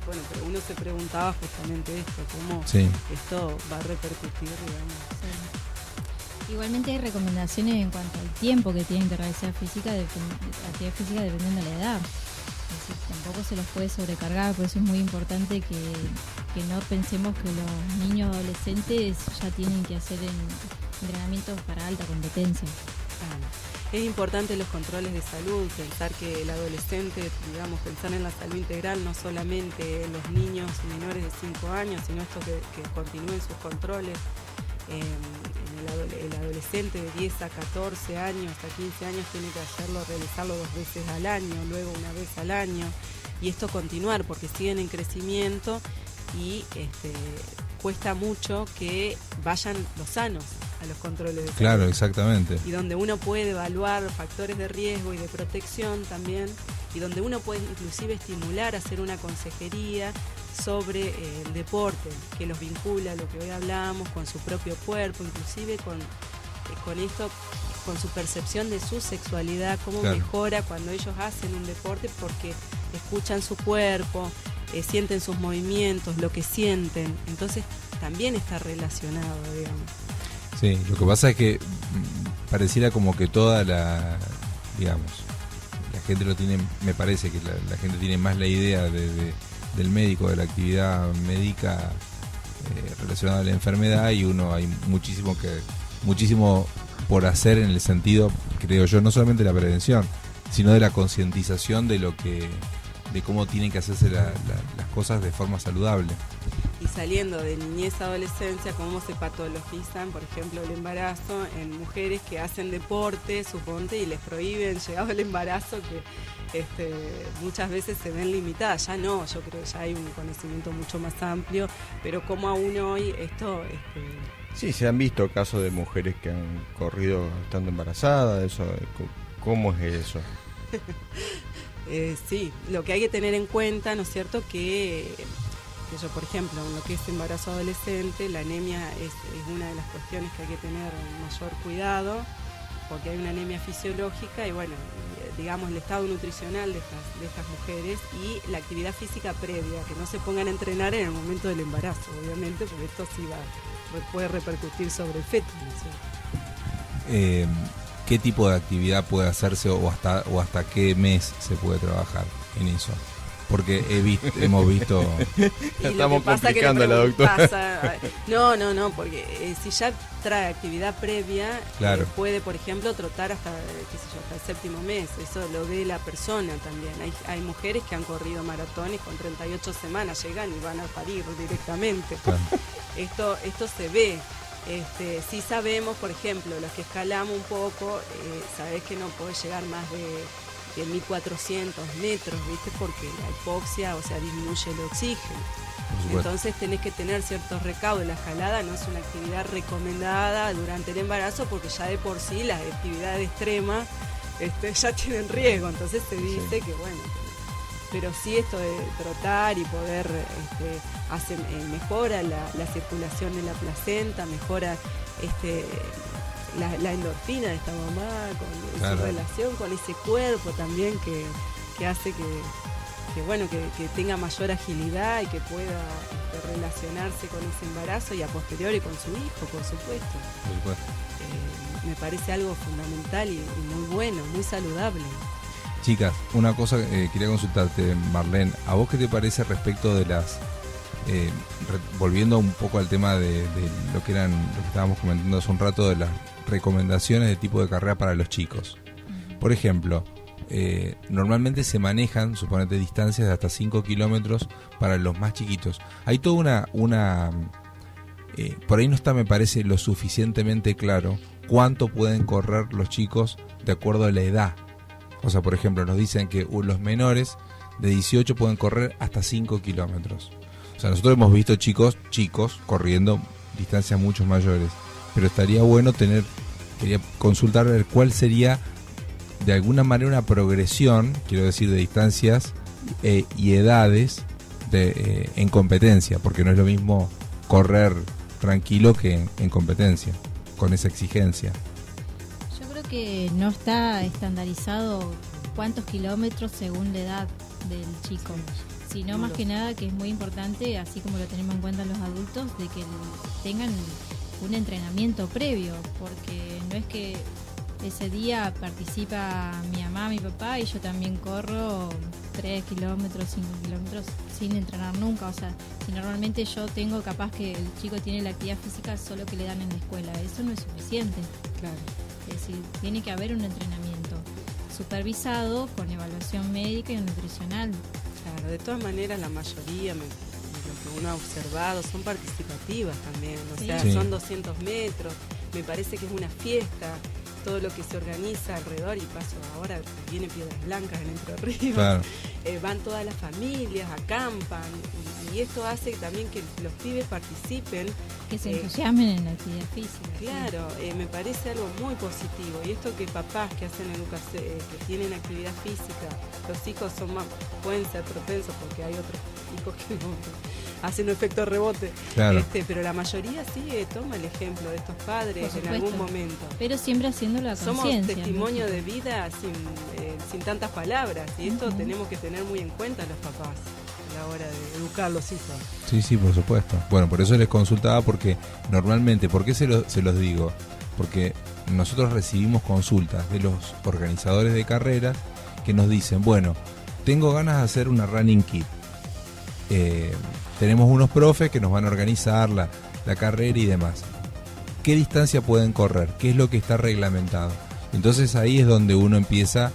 bueno, pero uno se preguntaba justamente esto, cómo Sí. esto va a repercutir, digamos. Sí. Igualmente hay recomendaciones en cuanto al tiempo que tienen que realizar actividad física dependiendo de la edad. Es decir, tampoco se los puede sobrecargar, por eso es muy importante que no pensemos que los niños adolescentes ya tienen que hacer entrenamientos para alta competencia. Claro. Es importante los controles de salud, pensar que el adolescente, digamos, pensar en la salud integral, no solamente en los niños menores de 5 años, sino esto que continúen sus controles. El adolescente de 10 a 14 años, hasta 15 años, tiene que realizarlo 2 veces al año, luego 1 vez al año, y esto continuar porque siguen en crecimiento y cuesta mucho que vayan los sanos a los controles de salud. Claro, exactamente. Y donde uno puede evaluar factores de riesgo y de protección también, y donde uno puede inclusive estimular a hacer una consejería sobre el deporte, que los vincula, lo que hoy hablamos, con su propio cuerpo, inclusive con esto, con su percepción de su sexualidad, cómo Claro. mejora cuando ellos hacen un deporte porque escuchan su cuerpo, sienten sus movimientos, lo que sienten, entonces también está relacionado, digamos. Sí, lo que pasa es que pareciera como que toda la gente lo tiene, me parece que la gente tiene más la idea del médico, de la actividad médica relacionada a la enfermedad, y uno hay muchísimo por hacer en el sentido, creo yo, no solamente de la prevención, sino de la concientización de cómo tienen que hacerse las cosas de forma saludable. Y saliendo de niñez a adolescencia, cómo se patologizan, por ejemplo, el embarazo en mujeres que hacen deporte, suponte, y les prohíben, llegado el embarazo, que muchas veces se ven limitadas. Ya no, yo creo que ya hay un conocimiento mucho más amplio, pero como aún hoy esto... Sí, se han visto casos de mujeres que han corrido estando embarazadas, eso, ¿cómo es eso? Sí, lo que hay que tener en cuenta, ¿no es cierto?, que yo, por ejemplo, en lo que es embarazo adolescente, la anemia es una de las cuestiones que hay que tener mayor cuidado, porque hay una anemia fisiológica y, bueno, digamos, el estado nutricional de estas mujeres y la actividad física previa, que no se pongan a entrenar en el momento del embarazo, obviamente, porque esto sí puede repercutir sobre el feto, ¿no es cierto? ¿Qué tipo de actividad puede hacerse o hasta qué mes se puede trabajar en eso? Porque hemos visto... Estamos complicando a la doctora. No, porque si ya trae actividad previa, Claro. puede, por ejemplo, trotar hasta el 7º mes. Eso lo ve la persona también. Hay mujeres que han corrido maratones con 38 semanas, llegan y van a parir directamente. Claro. Esto se ve. Sí sabemos, por ejemplo, los que escalamos un poco, sabés que no podés llegar más de 1400 metros, ¿viste? Porque la hipoxia, o sea, disminuye el oxígeno. Entonces tenés que tener ciertos recaudos. La escalada no es una actividad recomendada durante el embarazo porque ya de por sí las actividades extremas ya tienen riesgo. Entonces se dice que, bueno, pero sí esto de trotar y poder mejora la circulación de la placenta, mejora la endorfina de esta mamá, con Claro. su relación con ese cuerpo también que hace que tenga mayor agilidad y que pueda relacionarse con ese embarazo y a posteriori con su hijo, por supuesto. Por supuesto. Me parece algo fundamental y muy bueno, muy saludable. Chicas, una cosa quería consultarte, Marlene, ¿a vos qué te parece respecto de las volviendo un poco al tema de lo que estábamos comentando hace un rato, de las recomendaciones de tipo de carrera para los chicos. Por ejemplo, normalmente se manejan, suponete, distancias de hasta 5 kilómetros para los más chiquitos. Hay toda una por ahí no está, me parece, lo suficientemente claro cuánto pueden correr los chicos de acuerdo a la edad. O sea, por ejemplo, nos dicen que los menores de 18 pueden correr hasta 5 kilómetros. O sea, nosotros hemos visto chicos corriendo distancias mucho mayores, pero estaría bueno quería consultar cuál sería de alguna manera una progresión, quiero decir, de distancias y edades en competencia, porque no es lo mismo correr tranquilo que en competencia, con esa exigencia. Yo creo que no está estandarizado cuántos kilómetros según la edad del chico, sino más que nada que es muy importante, así como lo tenemos en cuenta los adultos, de que tengan un entrenamiento previo, porque no es que ese día participa mi mamá, mi papá y yo también corro 3 kilómetros, 5 kilómetros sin entrenar nunca. O sea, si normalmente yo tengo capaz que el chico tiene la actividad física solo que le dan en la escuela, eso no es suficiente. Claro. Es decir, tiene que haber un entrenamiento supervisado con evaluación médica y nutricional. Claro, de todas maneras la mayoría, lo que uno ha observado, son participativas también. O sea, sí. Son 200 metros, me parece que es una fiesta. Todo lo que se organiza alrededor, y paso ahora, viene Piedras Blancas en Entre Ríos, Claro. Van todas las familias, acampan, y esto hace también que los pibes participen. Que se entusiasmen en la actividad física. Claro, me parece algo muy positivo, y esto que papás que hacen educación, que tienen actividad física, los hijos pueden ser propensos, porque hay otros hijos que no hacen un efecto rebote, Claro. Pero la mayoría sí toma el ejemplo de estos padres en algún momento. Pero siempre haciéndolo a conciencia. Somos testimonio, ¿no? de vida sin tantas palabras, y esto tenemos que tener muy en cuenta los papás a la hora de educar a los hijos. Sí, por supuesto. Bueno, por eso les consultaba, porque normalmente, ¿por qué se los digo? Porque nosotros recibimos consultas de los organizadores de carreras que nos dicen, bueno, tengo ganas de hacer una running kit. Tenemos unos profes que nos van a organizar la carrera y demás. ¿Qué distancia pueden correr? ¿Qué es lo que está reglamentado? Entonces ahí es donde uno empieza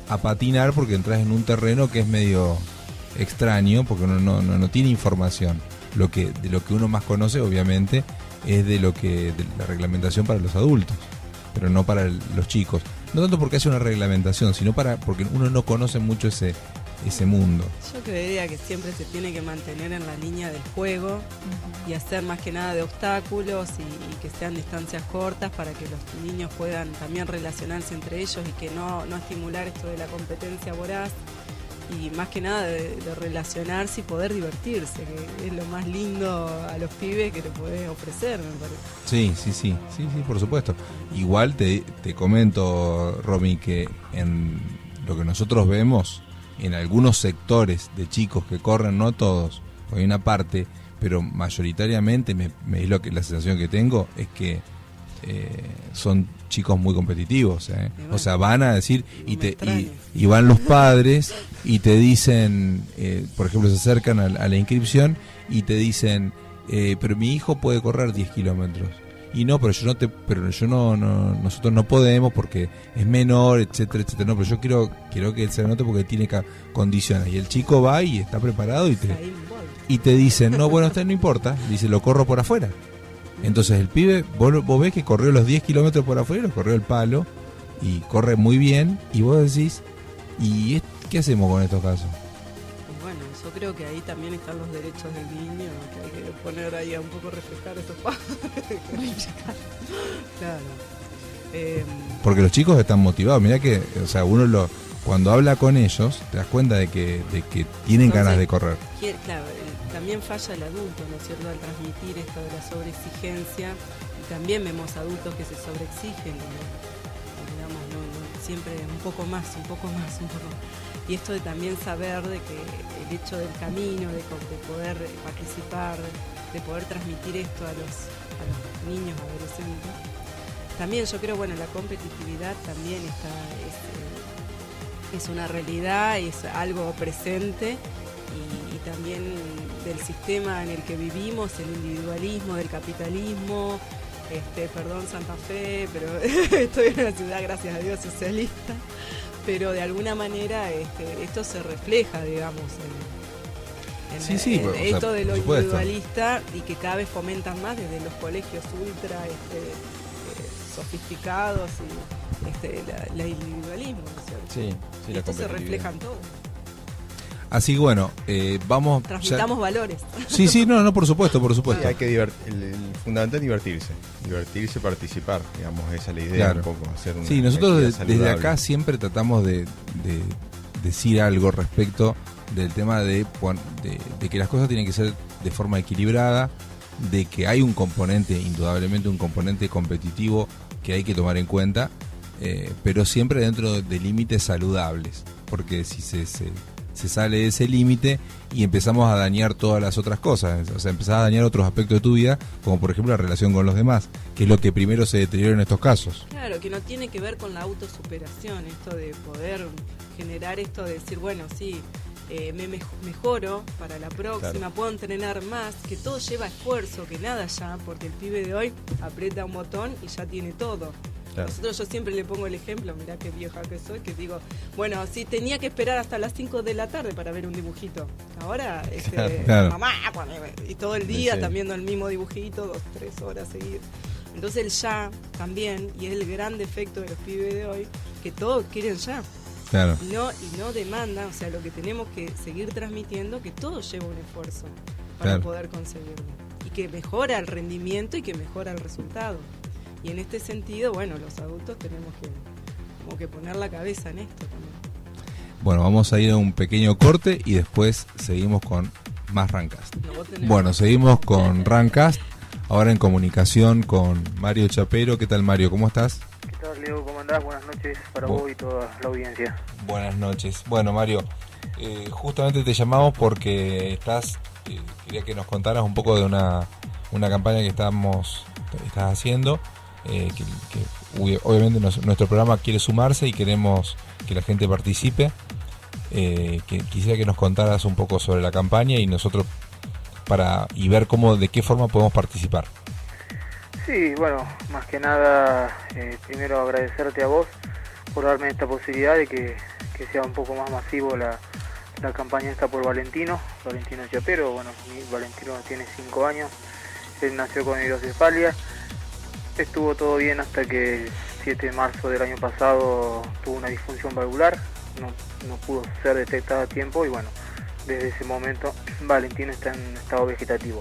a patinar, porque entras en un terreno que es medio extraño, porque uno no tiene información. De lo que uno más conoce, obviamente, es de la reglamentación para los adultos, pero no para los chicos. No tanto porque hace una reglamentación, sino porque uno no conoce mucho ese mundo. Yo creería que siempre se tiene que mantener en la línea del juego y hacer más que nada de obstáculos y que sean distancias cortas para que los niños puedan también relacionarse entre ellos, y que no estimular esto de la competencia voraz, y más que nada de relacionarse y poder divertirse, que es lo más lindo a los pibes que le podés ofrecer, me parece. Sí, por supuesto. Igual te comento, Romy, que en lo que nosotros vemos en algunos sectores de chicos que corren, no todos, hay una parte, pero mayoritariamente es la sensación que tengo, es que son chicos muy competitivos, O sea, van a decir y van los padres y te dicen, por ejemplo, se acercan a la inscripción y te dicen, pero mi hijo puede correr 10 kilómetros. Y no, nosotros no podemos porque es menor, etcétera. No, pero yo quiero que él se anote porque tiene condiciones. Y el chico va y está preparado y te dicen, no, bueno, no importa, dice, lo corro por afuera. Entonces el pibe, vos ves que corrió los 10 kilómetros por afuera, lo corrió el palo y corre muy bien, y vos decís, ¿y qué hacemos con estos casos? Bueno, yo creo que ahí también están los derechos del niño, que hay que poner ahí a un poco reflejar esos padres. Claro. Porque los chicos están motivados. Mirá que, o sea, cuando habla con ellos, te das cuenta de que tienen ganas de correr. Claro, también falla el adulto, ¿no es cierto?, al transmitir esto de la sobreexigencia, y también vemos adultos que se sobreexigen, digamos, siempre un poco más. Y esto de también saber de que el hecho del camino, de poder participar, de poder transmitir esto a los niños, adolescentes. También yo creo, la competitividad también es una realidad, es algo presente, y también del sistema en el que vivimos, el individualismo, del capitalismo. Perdón Santa Fe, pero estoy en una ciudad, gracias a Dios, socialista, pero de alguna manera esto se refleja, digamos, en esto de lo individualista, y que cada vez fomentan más desde los colegios ultra sofisticados y el individualismo, ¿no es cierto? Sí, esto se refleja en todo. Así que bueno, vamos... Transmitamos valores. Sí, no, por supuesto. Sí, hay que el fundamental es divertirse, participar, digamos, esa es la idea, claro. Un poco, hacer una nosotros desde acá siempre tratamos de decir algo respecto del tema de que las cosas tienen que ser de forma equilibrada, de que hay un componente, indudablemente un componente competitivo que hay que tomar en cuenta, pero siempre dentro de límites saludables, porque si se sale de ese límite y empezamos a dañar todas las otras cosas, o sea, empezás a dañar otros aspectos de tu vida, como por ejemplo la relación con los demás, que es lo que primero se deteriora en estos casos. Claro, que no tiene que ver con la autosuperación, esto de poder generar esto de decir, bueno, sí, me mejoro para la próxima, claro. Puedo entrenar más, que todo lleva esfuerzo, que nada ya, porque el pibe de hoy aprieta un botón y ya tiene todo. Claro. Yo siempre le pongo el ejemplo, mirá qué vieja que soy, que digo, bueno, si tenía que esperar hasta las 5 de la tarde para ver un dibujito, ahora claro. Mamá, y todo el día están viendo el mismo dibujito, 2-3 horas seguidas. Entonces el ya también, y es el gran defecto de los pibes de hoy, que todos quieren ya. Claro. Y no demandan, o sea, lo que tenemos que seguir transmitiendo, que todo lleva un esfuerzo para poder conseguirlo, y que mejora el rendimiento y que mejora el resultado. Y en este sentido, bueno, los adultos tenemos que poner la cabeza en esto también. Bueno, vamos a ir a un pequeño corte y después seguimos con más Rancast. Bueno, seguimos con Rancast, ahora en comunicación con Mario Chapero. ¿Qué tal, Mario? ¿Cómo estás? ¿Qué tal, Leo? ¿Cómo andás? Buenas noches para vos y toda la audiencia. Buenas noches. Bueno, Mario, justamente te llamamos porque quería que nos contaras un poco de una campaña que estás haciendo. Que obviamente nuestro programa quiere sumarse y queremos que la gente participe. Quisiera que nos contaras un poco sobre la campaña y nosotros y ver de qué forma podemos participar. Sí, bueno, más que nada, primero agradecerte a vos por darme esta posibilidad de que sea un poco más masivo la campaña esta por Valentino Chapero. Bueno, Valentino tiene 5 años, él nació con hidrocefalia. Estuvo todo bien hasta que el 7 de marzo del año pasado tuvo una disfunción valvular, no pudo ser detectada a tiempo y bueno, desde ese momento Valentino está en estado vegetativo.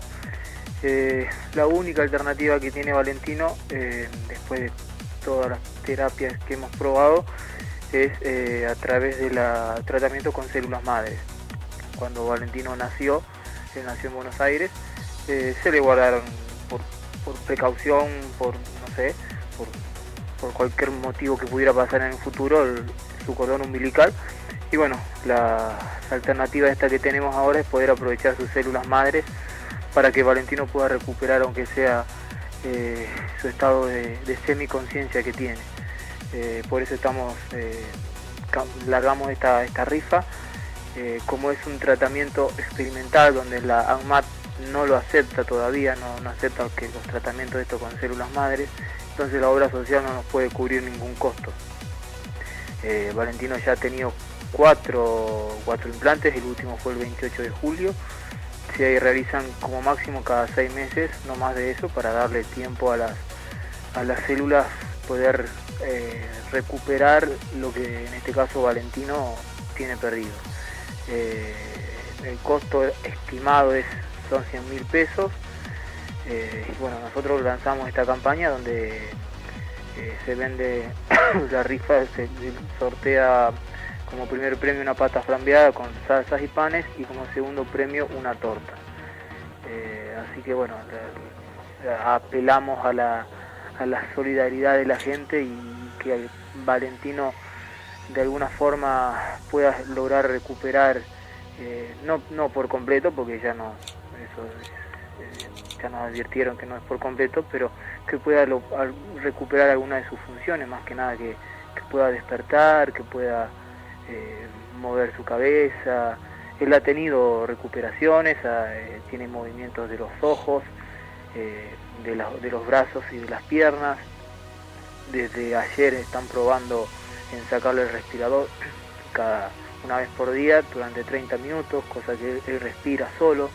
La única alternativa que tiene Valentino, después de todas las terapias que hemos probado, es a través del tratamiento con células madres. Cuando Valentino nació, él nació en Buenos Aires, se le guardaron por precaución, por cualquier motivo que pudiera pasar en el futuro, su cordón umbilical. Y bueno, la alternativa esta que tenemos ahora es poder aprovechar sus células madres para que Valentino pueda recuperar, aunque sea su estado de semiconsciencia que tiene. Por eso largamos esta rifa. Como es un tratamiento experimental donde la ANMAT no lo acepta todavía, no acepta que los tratamientos de esto con células madres, entonces la obra social no nos puede cubrir ningún costo. Valentino ya ha tenido 4 implantes, el último fue el 28 de julio, se realizan como máximo cada 6 meses, no más de eso, para darle tiempo a las células poder recuperar lo que en este caso Valentino tiene perdido. El costo estimado son 100.000 pesos. Y bueno, nosotros lanzamos esta campaña donde se vende la rifa, se sortea como primer premio una pata flambeada con salsas y panes y como segundo premio una torta. Así que bueno, apelamos a la solidaridad de la gente y que Valentino de alguna forma pueda lograr recuperar, no por completo, porque ya nos advirtieron que no es por completo, pero que pueda recuperar alguna de sus funciones, más que nada que pueda despertar, que pueda mover su cabeza, Él ha tenido recuperaciones, tiene movimientos de los ojos, de los brazos y de las piernas. Desde ayer están probando en sacarle el respirador una vez por día durante 30 minutos, cosa que él respira solo.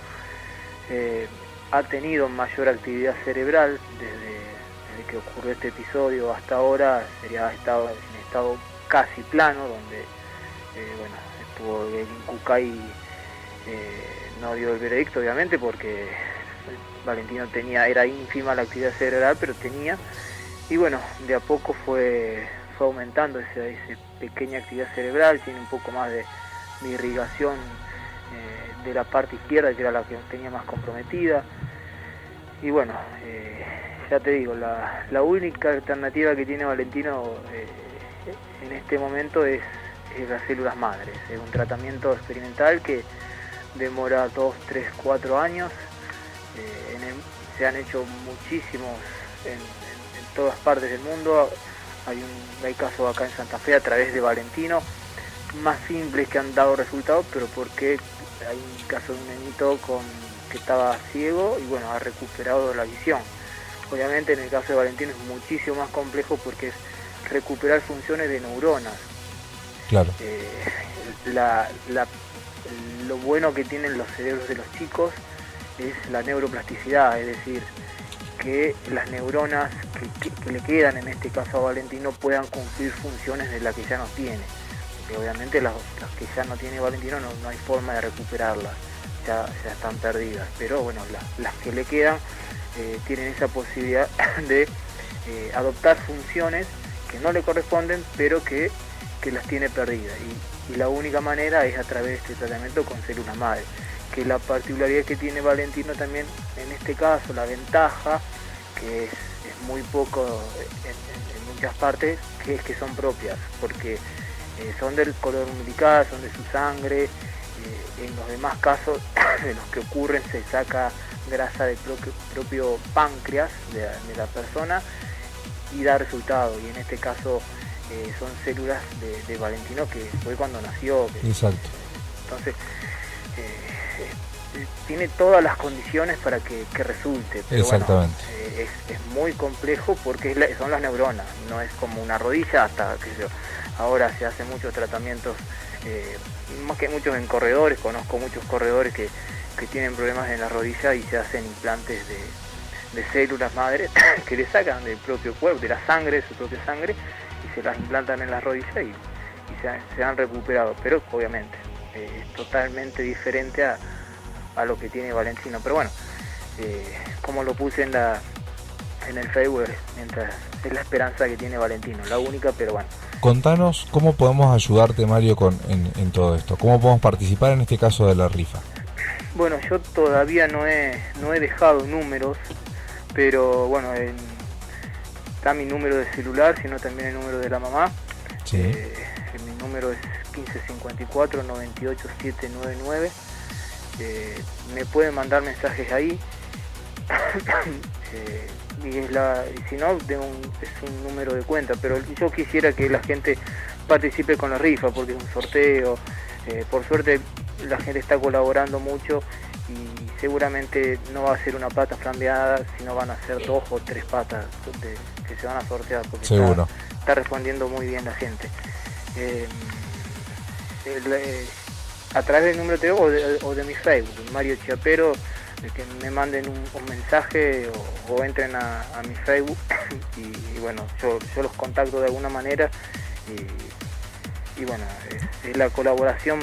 Ha tenido mayor actividad cerebral desde que ocurrió este episodio hasta ahora. Ha estado en estado casi plano, donde estuvo el INCUCAI, no dio el veredicto obviamente porque Valentino era ínfima la actividad cerebral, pero tenía, y bueno, de a poco fue aumentando esa pequeña actividad cerebral. Tiene un poco más de irrigación de la parte izquierda, que era la que tenía más comprometida. Y bueno, ya te digo, la única alternativa que tiene Valentino en este momento es las células madres. Es un tratamiento experimental que demora 2, 3, 4 años. Se han hecho muchísimos en todas partes del mundo. Hay casos acá en Santa Fe a través de Valentino, más simples, que han dado resultados, pero porque hay un caso de un nenito que estaba ciego y bueno, ha recuperado la visión. Obviamente en el caso de Valentino es muchísimo más complejo porque es recuperar funciones de neuronas. Claro. Lo bueno que tienen los cerebros de los chicos es la neuroplasticidad, es decir, que las neuronas que le quedan en este caso a Valentino puedan cumplir funciones de las que ya no tiene, porque obviamente las que ya no tiene Valentino no hay forma de recuperarlas, ya están perdidas, pero bueno, las que le quedan tienen esa posibilidad de adoptar funciones que no le corresponden, pero que las tiene perdidas, y la única manera es a través de este tratamiento con células madre, que la particularidad que tiene Valentino también en este caso, la ventaja, que es muy poco en muchas partes, que es que son propias, porque son del color umbilical, son de su sangre. En los demás casos de los que ocurren se saca grasa del propio páncreas de la persona y da resultado, y en este caso son células de Valentino, que fue cuando nació. Exacto. Entonces tiene todas las condiciones para que resulte, pero exactamente. Bueno, es muy complejo porque son las neuronas, no es como una rodilla. Hasta ahora se hacen muchos tratamientos, más que muchos en corredores. Conozco muchos corredores que tienen problemas en la rodilla y se hacen implantes de células madres que le sacan del propio cuerpo, de la sangre, de su propia sangre, y se las implantan en la rodilla y se han recuperado, pero obviamente es totalmente diferente a lo que tiene Valentino. Pero bueno, como lo puse en el Facebook, mientras es la esperanza que tiene Valentino, la única, pero bueno. Contanos cómo podemos ayudarte, Mario, en todo esto. ¿Cómo podemos participar en este caso de la rifa? Bueno, yo todavía no he dejado números, pero bueno, está mi número de celular, sino también el número de la mamá. Sí. Mi número es 1554-98799. Me pueden mandar mensajes ahí. Y si no, es un número de cuenta, pero yo quisiera que la gente participe con la rifa, porque es un sorteo. Por suerte la gente está colaborando mucho y seguramente no va a ser una pata flambeada, sino van a ser 2 o 3 patas que se van a sortear, porque seguro está respondiendo muy bien la gente. A través del número de o de mi Facebook, Mario Chiapero, que me manden un mensaje o entren a mi Facebook y bueno, yo los contacto de alguna manera y bueno, es la colaboración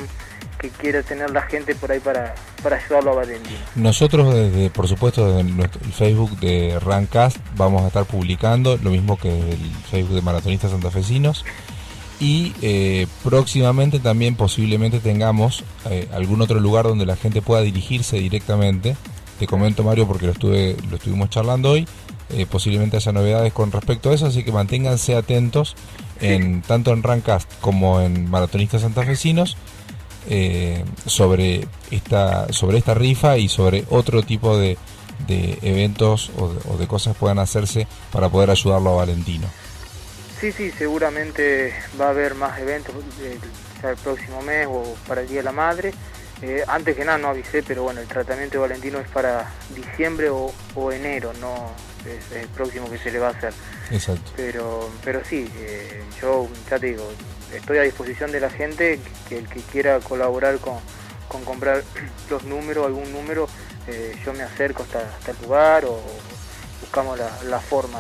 que quiere tener la gente por ahí para ayudarlo a Valentino. Nosotros por supuesto desde el Facebook de Rancast vamos a estar publicando lo mismo que el Facebook de Maratonistas Santafesinos, y próximamente también posiblemente tengamos algún otro lugar donde la gente pueda dirigirse directamente. Te comento, Mario, porque lo estuvimos charlando hoy. Posiblemente haya novedades con respecto a eso, así que manténganse atentos tanto en Rancast como en Maratonistas Santafesinos sobre esta rifa y sobre otro tipo de eventos o de cosas que puedan hacerse para poder ayudarlo a Valentino. Sí, seguramente va a haber más eventos ya el próximo mes o para el Día de la Madre. Antes que nada no avisé, pero bueno, el tratamiento de Valentino es para diciembre o enero, no es el próximo que se le va a hacer. Exacto. Pero sí, yo ya te digo, estoy a disposición de la gente, que el que quiera colaborar con comprar los números, algún número, yo me acerco hasta el lugar o buscamos la forma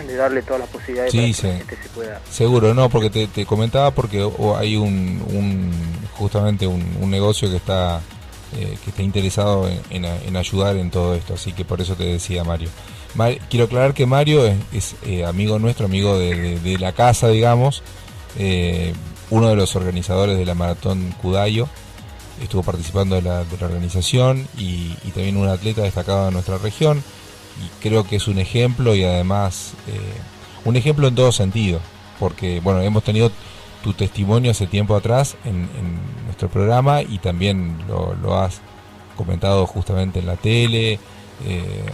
de darle todas las posibilidades para que la gente se pueda. Seguro, no, porque te comentaba porque hay justamente un negocio que está interesado en ayudar en todo esto, así que por eso te decía Mario. Quiero aclarar que Mario es amigo nuestro, amigo de la casa, digamos, uno de los organizadores de la Maratón Cudayo, estuvo participando de la organización y también un atleta destacado de nuestra región, y creo que es un ejemplo, y además un ejemplo en todo sentido, porque bueno, hemos tenido tu testimonio hace tiempo atrás en nuestro programa, y también lo has comentado justamente en la tele,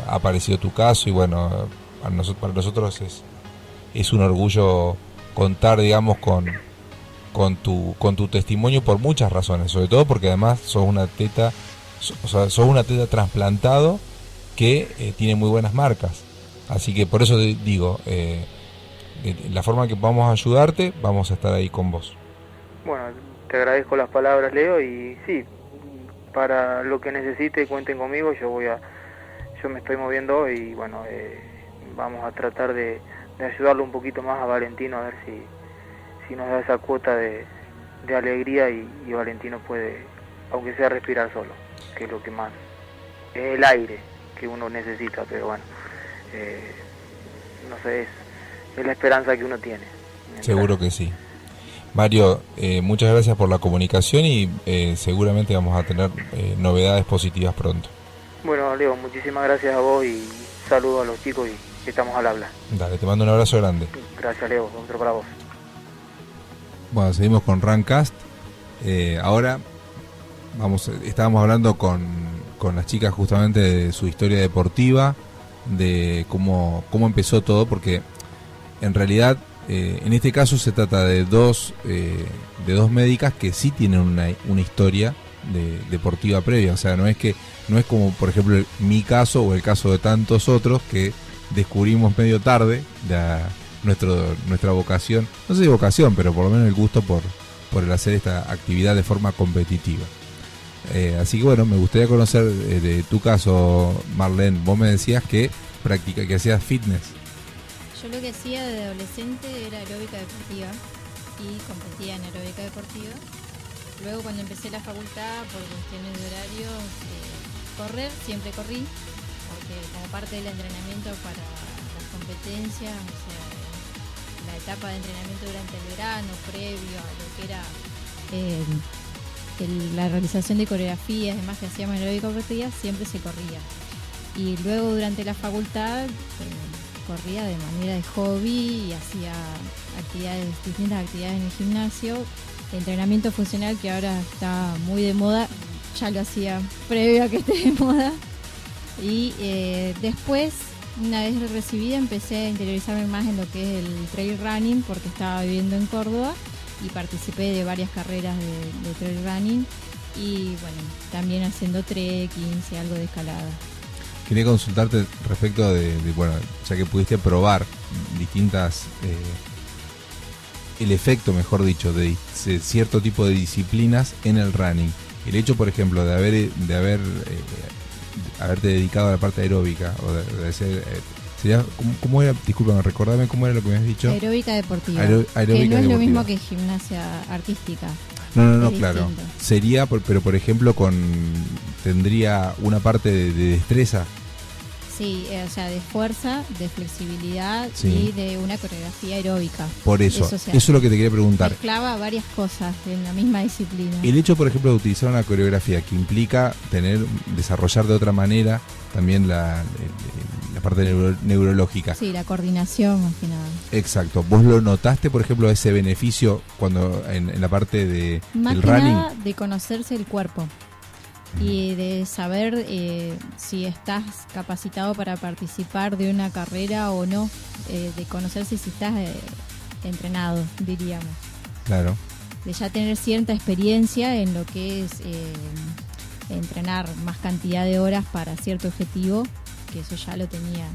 ha aparecido tu caso, y bueno, para nosotros es un orgullo contar, digamos, con tu testimonio por muchas razones, sobre todo porque además sos un atleta trasplantado que tiene muy buenas marcas, así que por eso te digo, la forma que vamos a ayudarte, vamos a estar ahí con vos. Bueno, te agradezco las palabras, Leo, y sí, para lo que necesite cuenten conmigo, yo me estoy moviendo y bueno, vamos a tratar de ayudarlo un poquito más a Valentino, a ver si nos da esa cuota de alegría y Valentino puede, aunque sea respirar solo, que es lo que más, es el aire que uno necesita, pero bueno, no sé, es la esperanza que uno tiene. Seguro que sí. Mario, muchas gracias por la comunicación y seguramente vamos a tener novedades positivas pronto. Bueno, Leo, muchísimas gracias a vos y saludos a los chicos y estamos al habla. Dale, te mando un abrazo grande. Gracias, Leo, otro para vos. Bueno, seguimos con Rancast. Ahora estábamos hablando con las chicas justamente de su historia deportiva, de cómo empezó todo, porque en realidad en este caso se trata de dos médicas que sí tienen una historia deportiva previa, o sea, no es como por ejemplo mi caso o el caso de tantos otros que descubrimos medio tarde nuestra vocación, no sé si vocación, pero por lo menos el gusto por el hacer esta actividad de forma competitiva. Así que bueno, me gustaría conocer de tu caso, Marlene. Vos me decías que hacías fitness. Yo lo que hacía de adolescente era aeróbica deportiva y competía en aeróbica deportiva. Luego cuando empecé la facultad, por cuestiones de horario, correr, siempre corrí, porque como parte del entrenamiento para las competencias, o sea, la etapa de entrenamiento durante el verano, previo a lo que era la realización de coreografías, además que hacíamos en aeróbica deportiva, siempre se corría. Y luego durante la facultad corría de manera de hobby y hacía distintas actividades en el gimnasio. El entrenamiento funcional, que ahora está muy de moda, ya lo hacía previo a que esté de moda. Y después, una vez recibida, empecé a interiorizarme más en lo que es el trail running, porque estaba viviendo en Córdoba y participé de varias carreras de trail running y bueno, también haciendo trekking y algo de escalada. Quería consultarte respecto de bueno, ya que pudiste probar distintas, el efecto, mejor dicho, de cierto tipo de disciplinas en el running. El hecho, por ejemplo, de haberte dedicado a la parte aeróbica, o de ser, sería, ¿cómo era? Discúlpame, recordame cómo era lo que me has dicho. Aeróbica deportiva. Aeróbica que no es deportiva. lo mismo que gimnasia artística. No, claro. Sería, pero por ejemplo, tendría una parte de destreza. Sí, o sea, de fuerza, de flexibilidad, sí, y de una coreografía aeróbica. Por eso es lo que te quería preguntar. Mezclaba varias cosas en la misma disciplina. El hecho, por ejemplo, de utilizar una coreografía que implica desarrollar de otra manera también la parte neurológica. Sí, la coordinación más que nada. Exacto. ¿Vos lo notaste, por ejemplo, ese beneficio cuando en la parte del running? Más que nada de conocerse el cuerpo y de saber si estás capacitado para participar de una carrera o no, de conocerse si estás entrenado, diríamos. Claro. ya tener cierta experiencia en lo que es entrenar más cantidad de horas para cierto objetivo, que eso ya lo tenía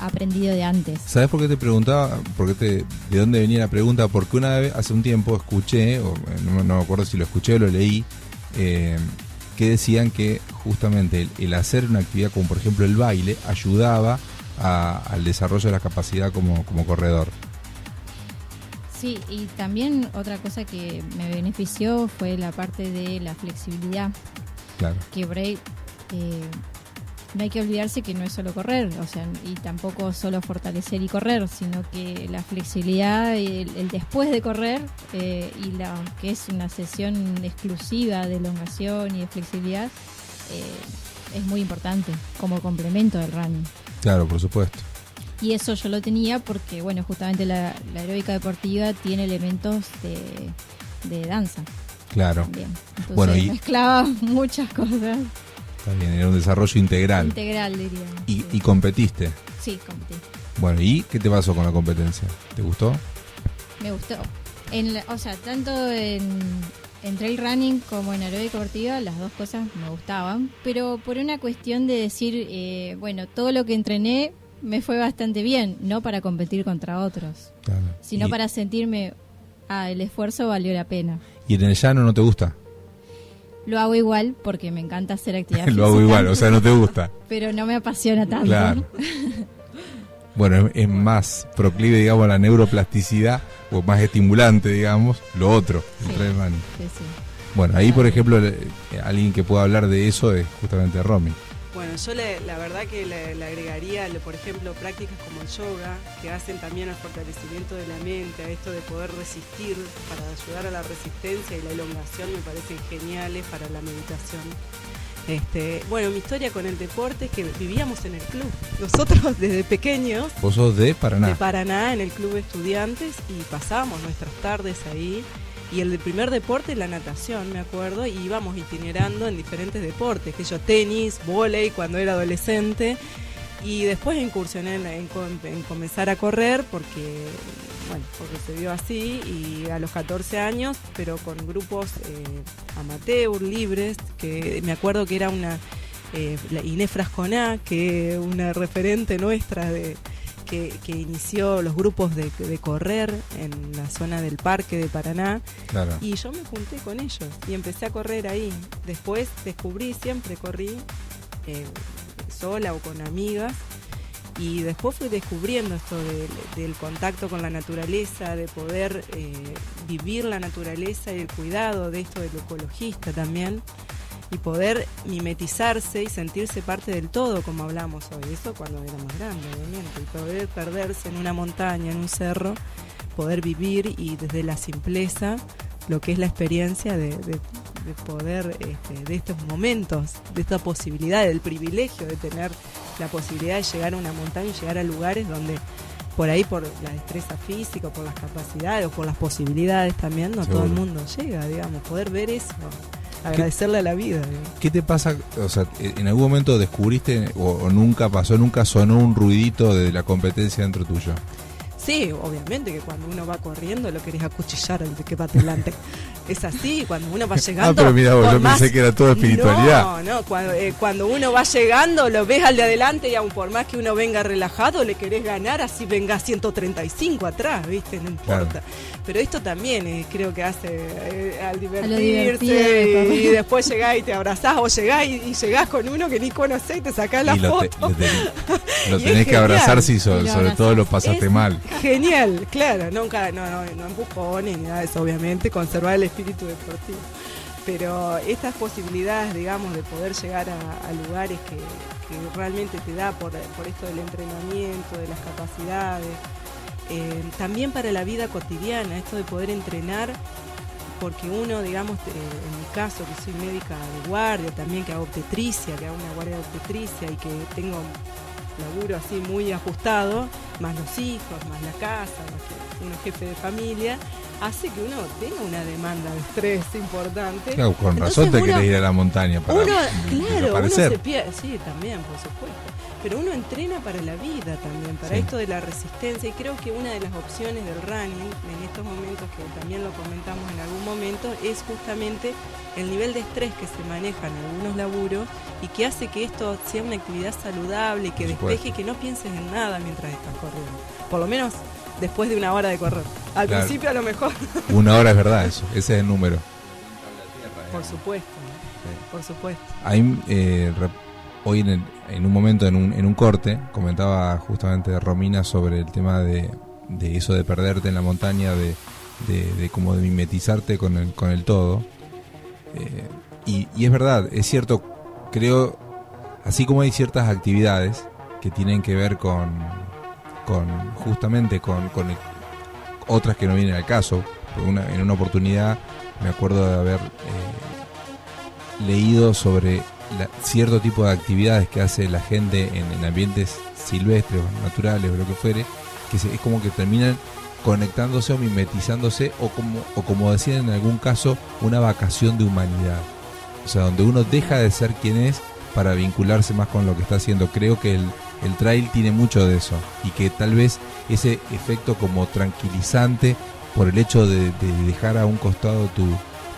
aprendido de antes. ¿Sabes por qué te preguntaba? ¿De dónde venía la pregunta? Porque una vez, hace un tiempo, escuché, o no me acuerdo si lo escuché o lo leí, que decían que justamente el hacer una actividad como por ejemplo el baile ayudaba al desarrollo de la capacidad como corredor. Sí, y también otra cosa que me benefició fue la parte de la flexibilidad. Claro. Que por ahí no hay que olvidarse que no es solo correr, o sea, y tampoco solo fortalecer y correr, sino que la flexibilidad, el después de correr, y que es una sesión exclusiva de elongación y de flexibilidad, es muy importante como complemento del running. Claro, por supuesto. Y eso yo lo tenía porque, bueno, justamente la aeróbica deportiva tiene elementos de danza. Claro. También. Entonces bueno, mezclaba muchas cosas. Está bien, era un desarrollo integral. Integral, diría. ¿Y competiste? Sí, competí. Bueno, ¿y qué te pasó con la competencia? ¿Te gustó? Me gustó. O sea, tanto en trail running como en aeróbica deportiva, las dos cosas me gustaban, pero por una cuestión de decir, bueno, todo lo que entrené me fue bastante bien, no para competir contra otros, claro, sino para sentirme, el esfuerzo valió la pena. ¿Y en el llano no te gusta? Lo hago igual porque me encanta hacer actividad física. Lo hago igual, o sea, no te gusta. Pero no me apasiona tanto. Claro. Bueno, es más proclive, digamos, a la neuroplasticidad, o más estimulante, digamos, lo otro, el trail running. Sí. Bueno, ahí, por ejemplo, alguien que pueda hablar de eso es justamente Romy. Bueno, yo la verdad que le agregaría, por ejemplo, prácticas como el yoga, que hacen también al fortalecimiento de la mente, a esto de poder resistir, para ayudar a la resistencia y la elongación, me parecen geniales para la meditación. Bueno, mi historia con el deporte es que vivíamos en el club. Nosotros desde pequeños... ¿Vos sos de Paraná? De Paraná, en el club de estudiantes, y pasábamos nuestras tardes ahí. Y el primer deporte, la natación, me acuerdo, y íbamos itinerando en diferentes deportes, que yo tenis, vóley cuando era adolescente, y después incursioné en comenzar a correr porque se dio así, y a los 14 años, pero con grupos amateur, libres, que me acuerdo que era la Inés Frasconá, que una referente nuestra que inició los grupos de correr en la zona del Parque de Paraná. Claro. Y yo me junté con ellos y empecé a correr ahí. Después siempre corrí sola o con amigas, y después fui descubriendo esto del contacto con la naturaleza, de poder vivir la naturaleza y el cuidado de esto del ecologista también, y poder mimetizarse y sentirse parte del todo, como hablamos hoy. Eso cuando era más grande, obviamente. Y poder perderse en una montaña, en un cerro, poder vivir, y desde la simpleza, lo que es la experiencia de poder, de estos momentos, de esta posibilidad, del privilegio de tener la posibilidad de llegar a una montaña y llegar a lugares donde por ahí, por la destreza física, por las capacidades o por las posibilidades también, no todo el mundo llega, digamos, poder ver eso. Agradecerle a la vida. ¿Qué te pasa? O sea, ¿en algún momento descubriste o nunca sonó un ruidito de la competencia dentro tuyo? Sí, obviamente que cuando uno va corriendo lo querés acuchillar al que va delante. Es así, cuando uno va llegando... pero mira, yo pensé que era todo espiritualidad. No, cuando uno va llegando lo ves al de adelante, y aún por más que uno venga relajado, le querés ganar, así venga 135 atrás, ¿viste? No importa. Claro. Pero esto también creo que hace al divertirse, y después llegás y te abrazás, o llegás y llegás con uno que ni conocés y te sacás la foto. Lo tenés que abrazar si sobre todo lo pasaste mal. Genial, claro, no empujones ni nada de eso, obviamente, conservar el espíritu deportivo. Pero estas posibilidades, digamos, de poder llegar a lugares que realmente te da por esto del entrenamiento, de las capacidades, también para la vida cotidiana, esto de poder entrenar, porque uno, digamos, en mi caso, que soy médica de guardia, también que hago obstetricia, que hago una guardia de obstetricia y que tengo laburo así muy ajustado, más los hijos, más la casa, uno jefe de familia, hace que uno tenga una demanda de estrés importante. Claro, con razón te querés ir a la montaña para uno se pierde, sí, también, por supuesto. Pero uno entrena para la vida también, para esto de la resistencia, y creo que una de las opciones del running, en estos momentos, que también lo comentamos en algún momento, es justamente el nivel de estrés que se maneja en algunos laburos y que hace que esto sea una actividad saludable, que despeje y que no pienses en nada mientras estás corriendo. Por lo menos después de una hora de correr. Al principio a lo mejor. Una hora es verdad eso, ese es el número. Por supuesto, por supuesto. Ahí, hoy en un momento, en un corte, comentaba justamente Romina sobre el tema de eso de perderte en la montaña, de como de mimetizarte con el todo. Y es verdad, es cierto, creo, así como hay ciertas actividades que tienen que ver con justamente con otras que no vienen al caso. En una oportunidad me acuerdo de haber leído sobre cierto tipo de actividades que hace la gente en ambientes silvestres o naturales o lo que fuere, que es como que terminan conectándose o mimetizándose o como decían en algún caso, una vacación de humanidad. O sea, donde uno deja de ser quien es para vincularse más con lo que está haciendo. Creo que el trail tiene mucho de eso y que tal vez ese efecto como tranquilizante por el hecho de dejar a un costado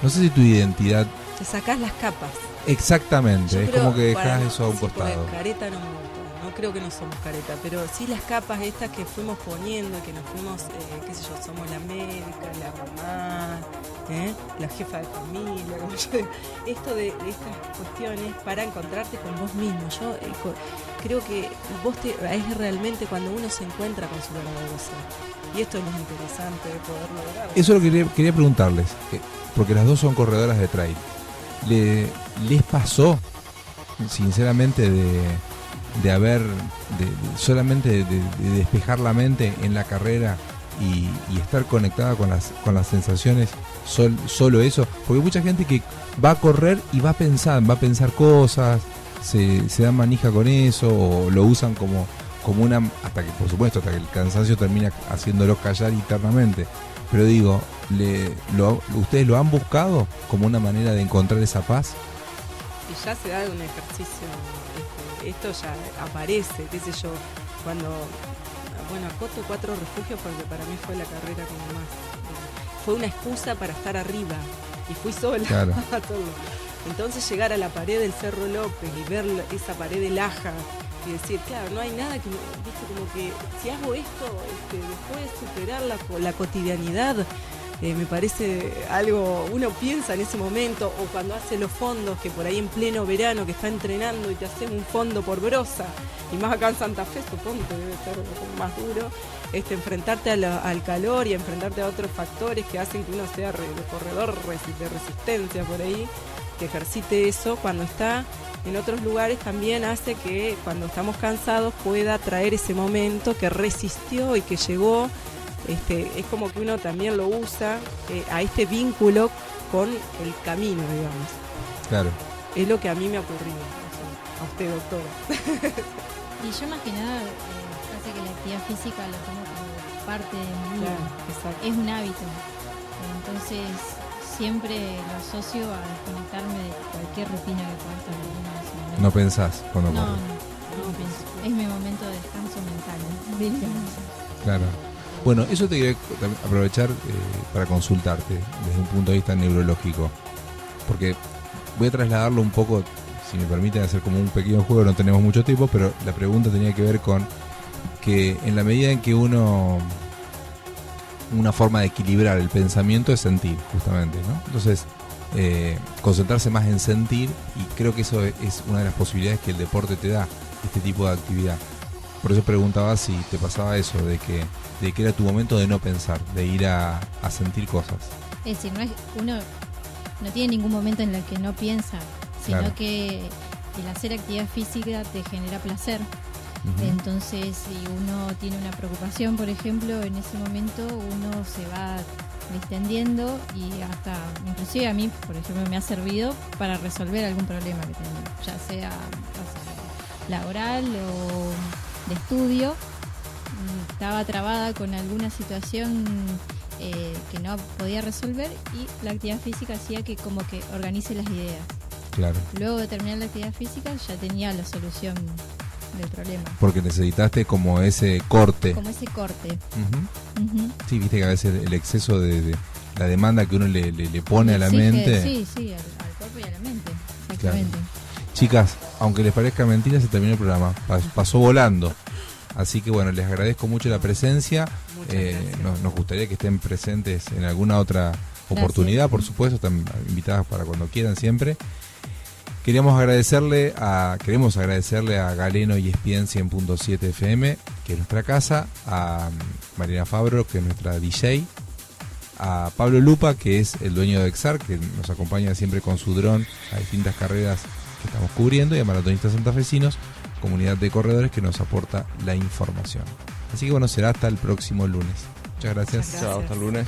no sé si tu identidad. Te sacás las capas. Exactamente, es como que dejas eso a un costado. Careta no me gusta, no creo que no somos careta, pero sí las capas estas que fuimos poniendo, que nos fuimos, qué sé yo, somos la médica, la mamá, la jefa de familia, como yo digo. Esto de estas cuestiones para encontrarte con vos mismo. Yo creo que es realmente cuando uno se encuentra con su verdadero ser. Y esto es lo interesante de poder lograr. Eso es lo que quería preguntarles, porque las dos son corredoras de trail. ¿Les pasó, sinceramente, de haber, solamente de despejar la mente en la carrera y estar conectada con las sensaciones, solo eso? Porque hay mucha gente que va a correr y va a pensar cosas, se dan manija con eso, o lo usan como una, hasta que, por supuesto, hasta que el cansancio termina haciéndolo callar internamente. Pero digo, ¿ustedes lo han buscado como una manera de encontrar esa paz? Y ya se da un ejercicio, esto ya aparece, qué sé yo, cuando, acoto 4 refugios porque para mí fue la carrera como más, fue una excusa para estar arriba, y fui sola, claro. Entonces llegar a la pared del Cerro López y ver esa pared de laja, y decir, claro, no hay nada que, viste, como que si hago esto, después de superar la cotidianidad, me parece algo, uno piensa en ese momento, o cuando hace los fondos, que por ahí en pleno verano que está entrenando y te haces un fondo por brosa, y más acá en Santa Fe, supongo que debe ser más duro, enfrentarte al calor y enfrentarte a otros factores que hacen que uno sea corredor de resistencia por ahí, que ejercite eso cuando está en otros lugares, también hace que cuando estamos cansados pueda traer ese momento que resistió y que llegó. Es como que uno también lo usa a este vínculo con el camino, digamos. Claro. Es lo que a mí me ha ocurrido, a usted, doctora. Y yo más que nada, hace que la actividad física lo tomo como parte de mi vida. Claro, es un hábito. Entonces siempre lo asocio a desconectarme de cualquier rutina que pueda estar viviendo en ese momento. No pensás cuando corres. No pienso. Es mi momento de descanso mental, digamos. Claro. Bueno, eso te quería aprovechar para consultarte desde un punto de vista neurológico, porque voy a trasladarlo un poco, si me permiten hacer como un pequeño juego, no tenemos mucho tiempo, pero la pregunta tenía que ver con que en la medida en que una forma de equilibrar el pensamiento es sentir, justamente, ¿no? Entonces, concentrarse más en sentir, y creo que eso es una de las posibilidades que el deporte te da, este tipo de actividad. Por eso preguntaba si te pasaba eso, de que era tu momento de no pensar, de ir a sentir cosas. Es decir, uno no tiene ningún momento en el que no piensa, sino claro, que el hacer actividad física te genera placer. Uh-huh. Entonces, si uno tiene una preocupación, por ejemplo, en ese momento uno se va distendiendo, y hasta, inclusive a mí, por ejemplo, me ha servido para resolver algún problema que tengo, ya sea laboral o de estudio. estaba trabada con alguna situación que no podía resolver, y la actividad física hacía que como que organice las ideas. Claro. Luego de terminar la actividad física ya tenía la solución del problema. Porque necesitaste como ese corte. Como ese corte. Uh-huh. Sí, viste que a veces el exceso de la demanda que uno le pone a la mente. Sí, al cuerpo y a la mente. Exactamente. Claro. Chicas, aunque les parezca mentira, se terminó el programa. Pasó volando. Así que bueno, les agradezco mucho la presencia. Nos gustaría que estén presentes en alguna otra oportunidad, por supuesto. Están invitadas para cuando quieran siempre. Queremos agradecerle a Galeno y ESPN 100.7 FM, que es nuestra casa, a Marina Fabro, que es nuestra DJ, a Pablo Lupa, que es el dueño de Exar, que nos acompaña siempre con su dron a distintas carreras que estamos cubriendo, y a Maratonistas Santafesinos, comunidad de corredores que nos aporta la información. Así que bueno, será hasta el próximo lunes. Muchas gracias. Chao, hasta el lunes.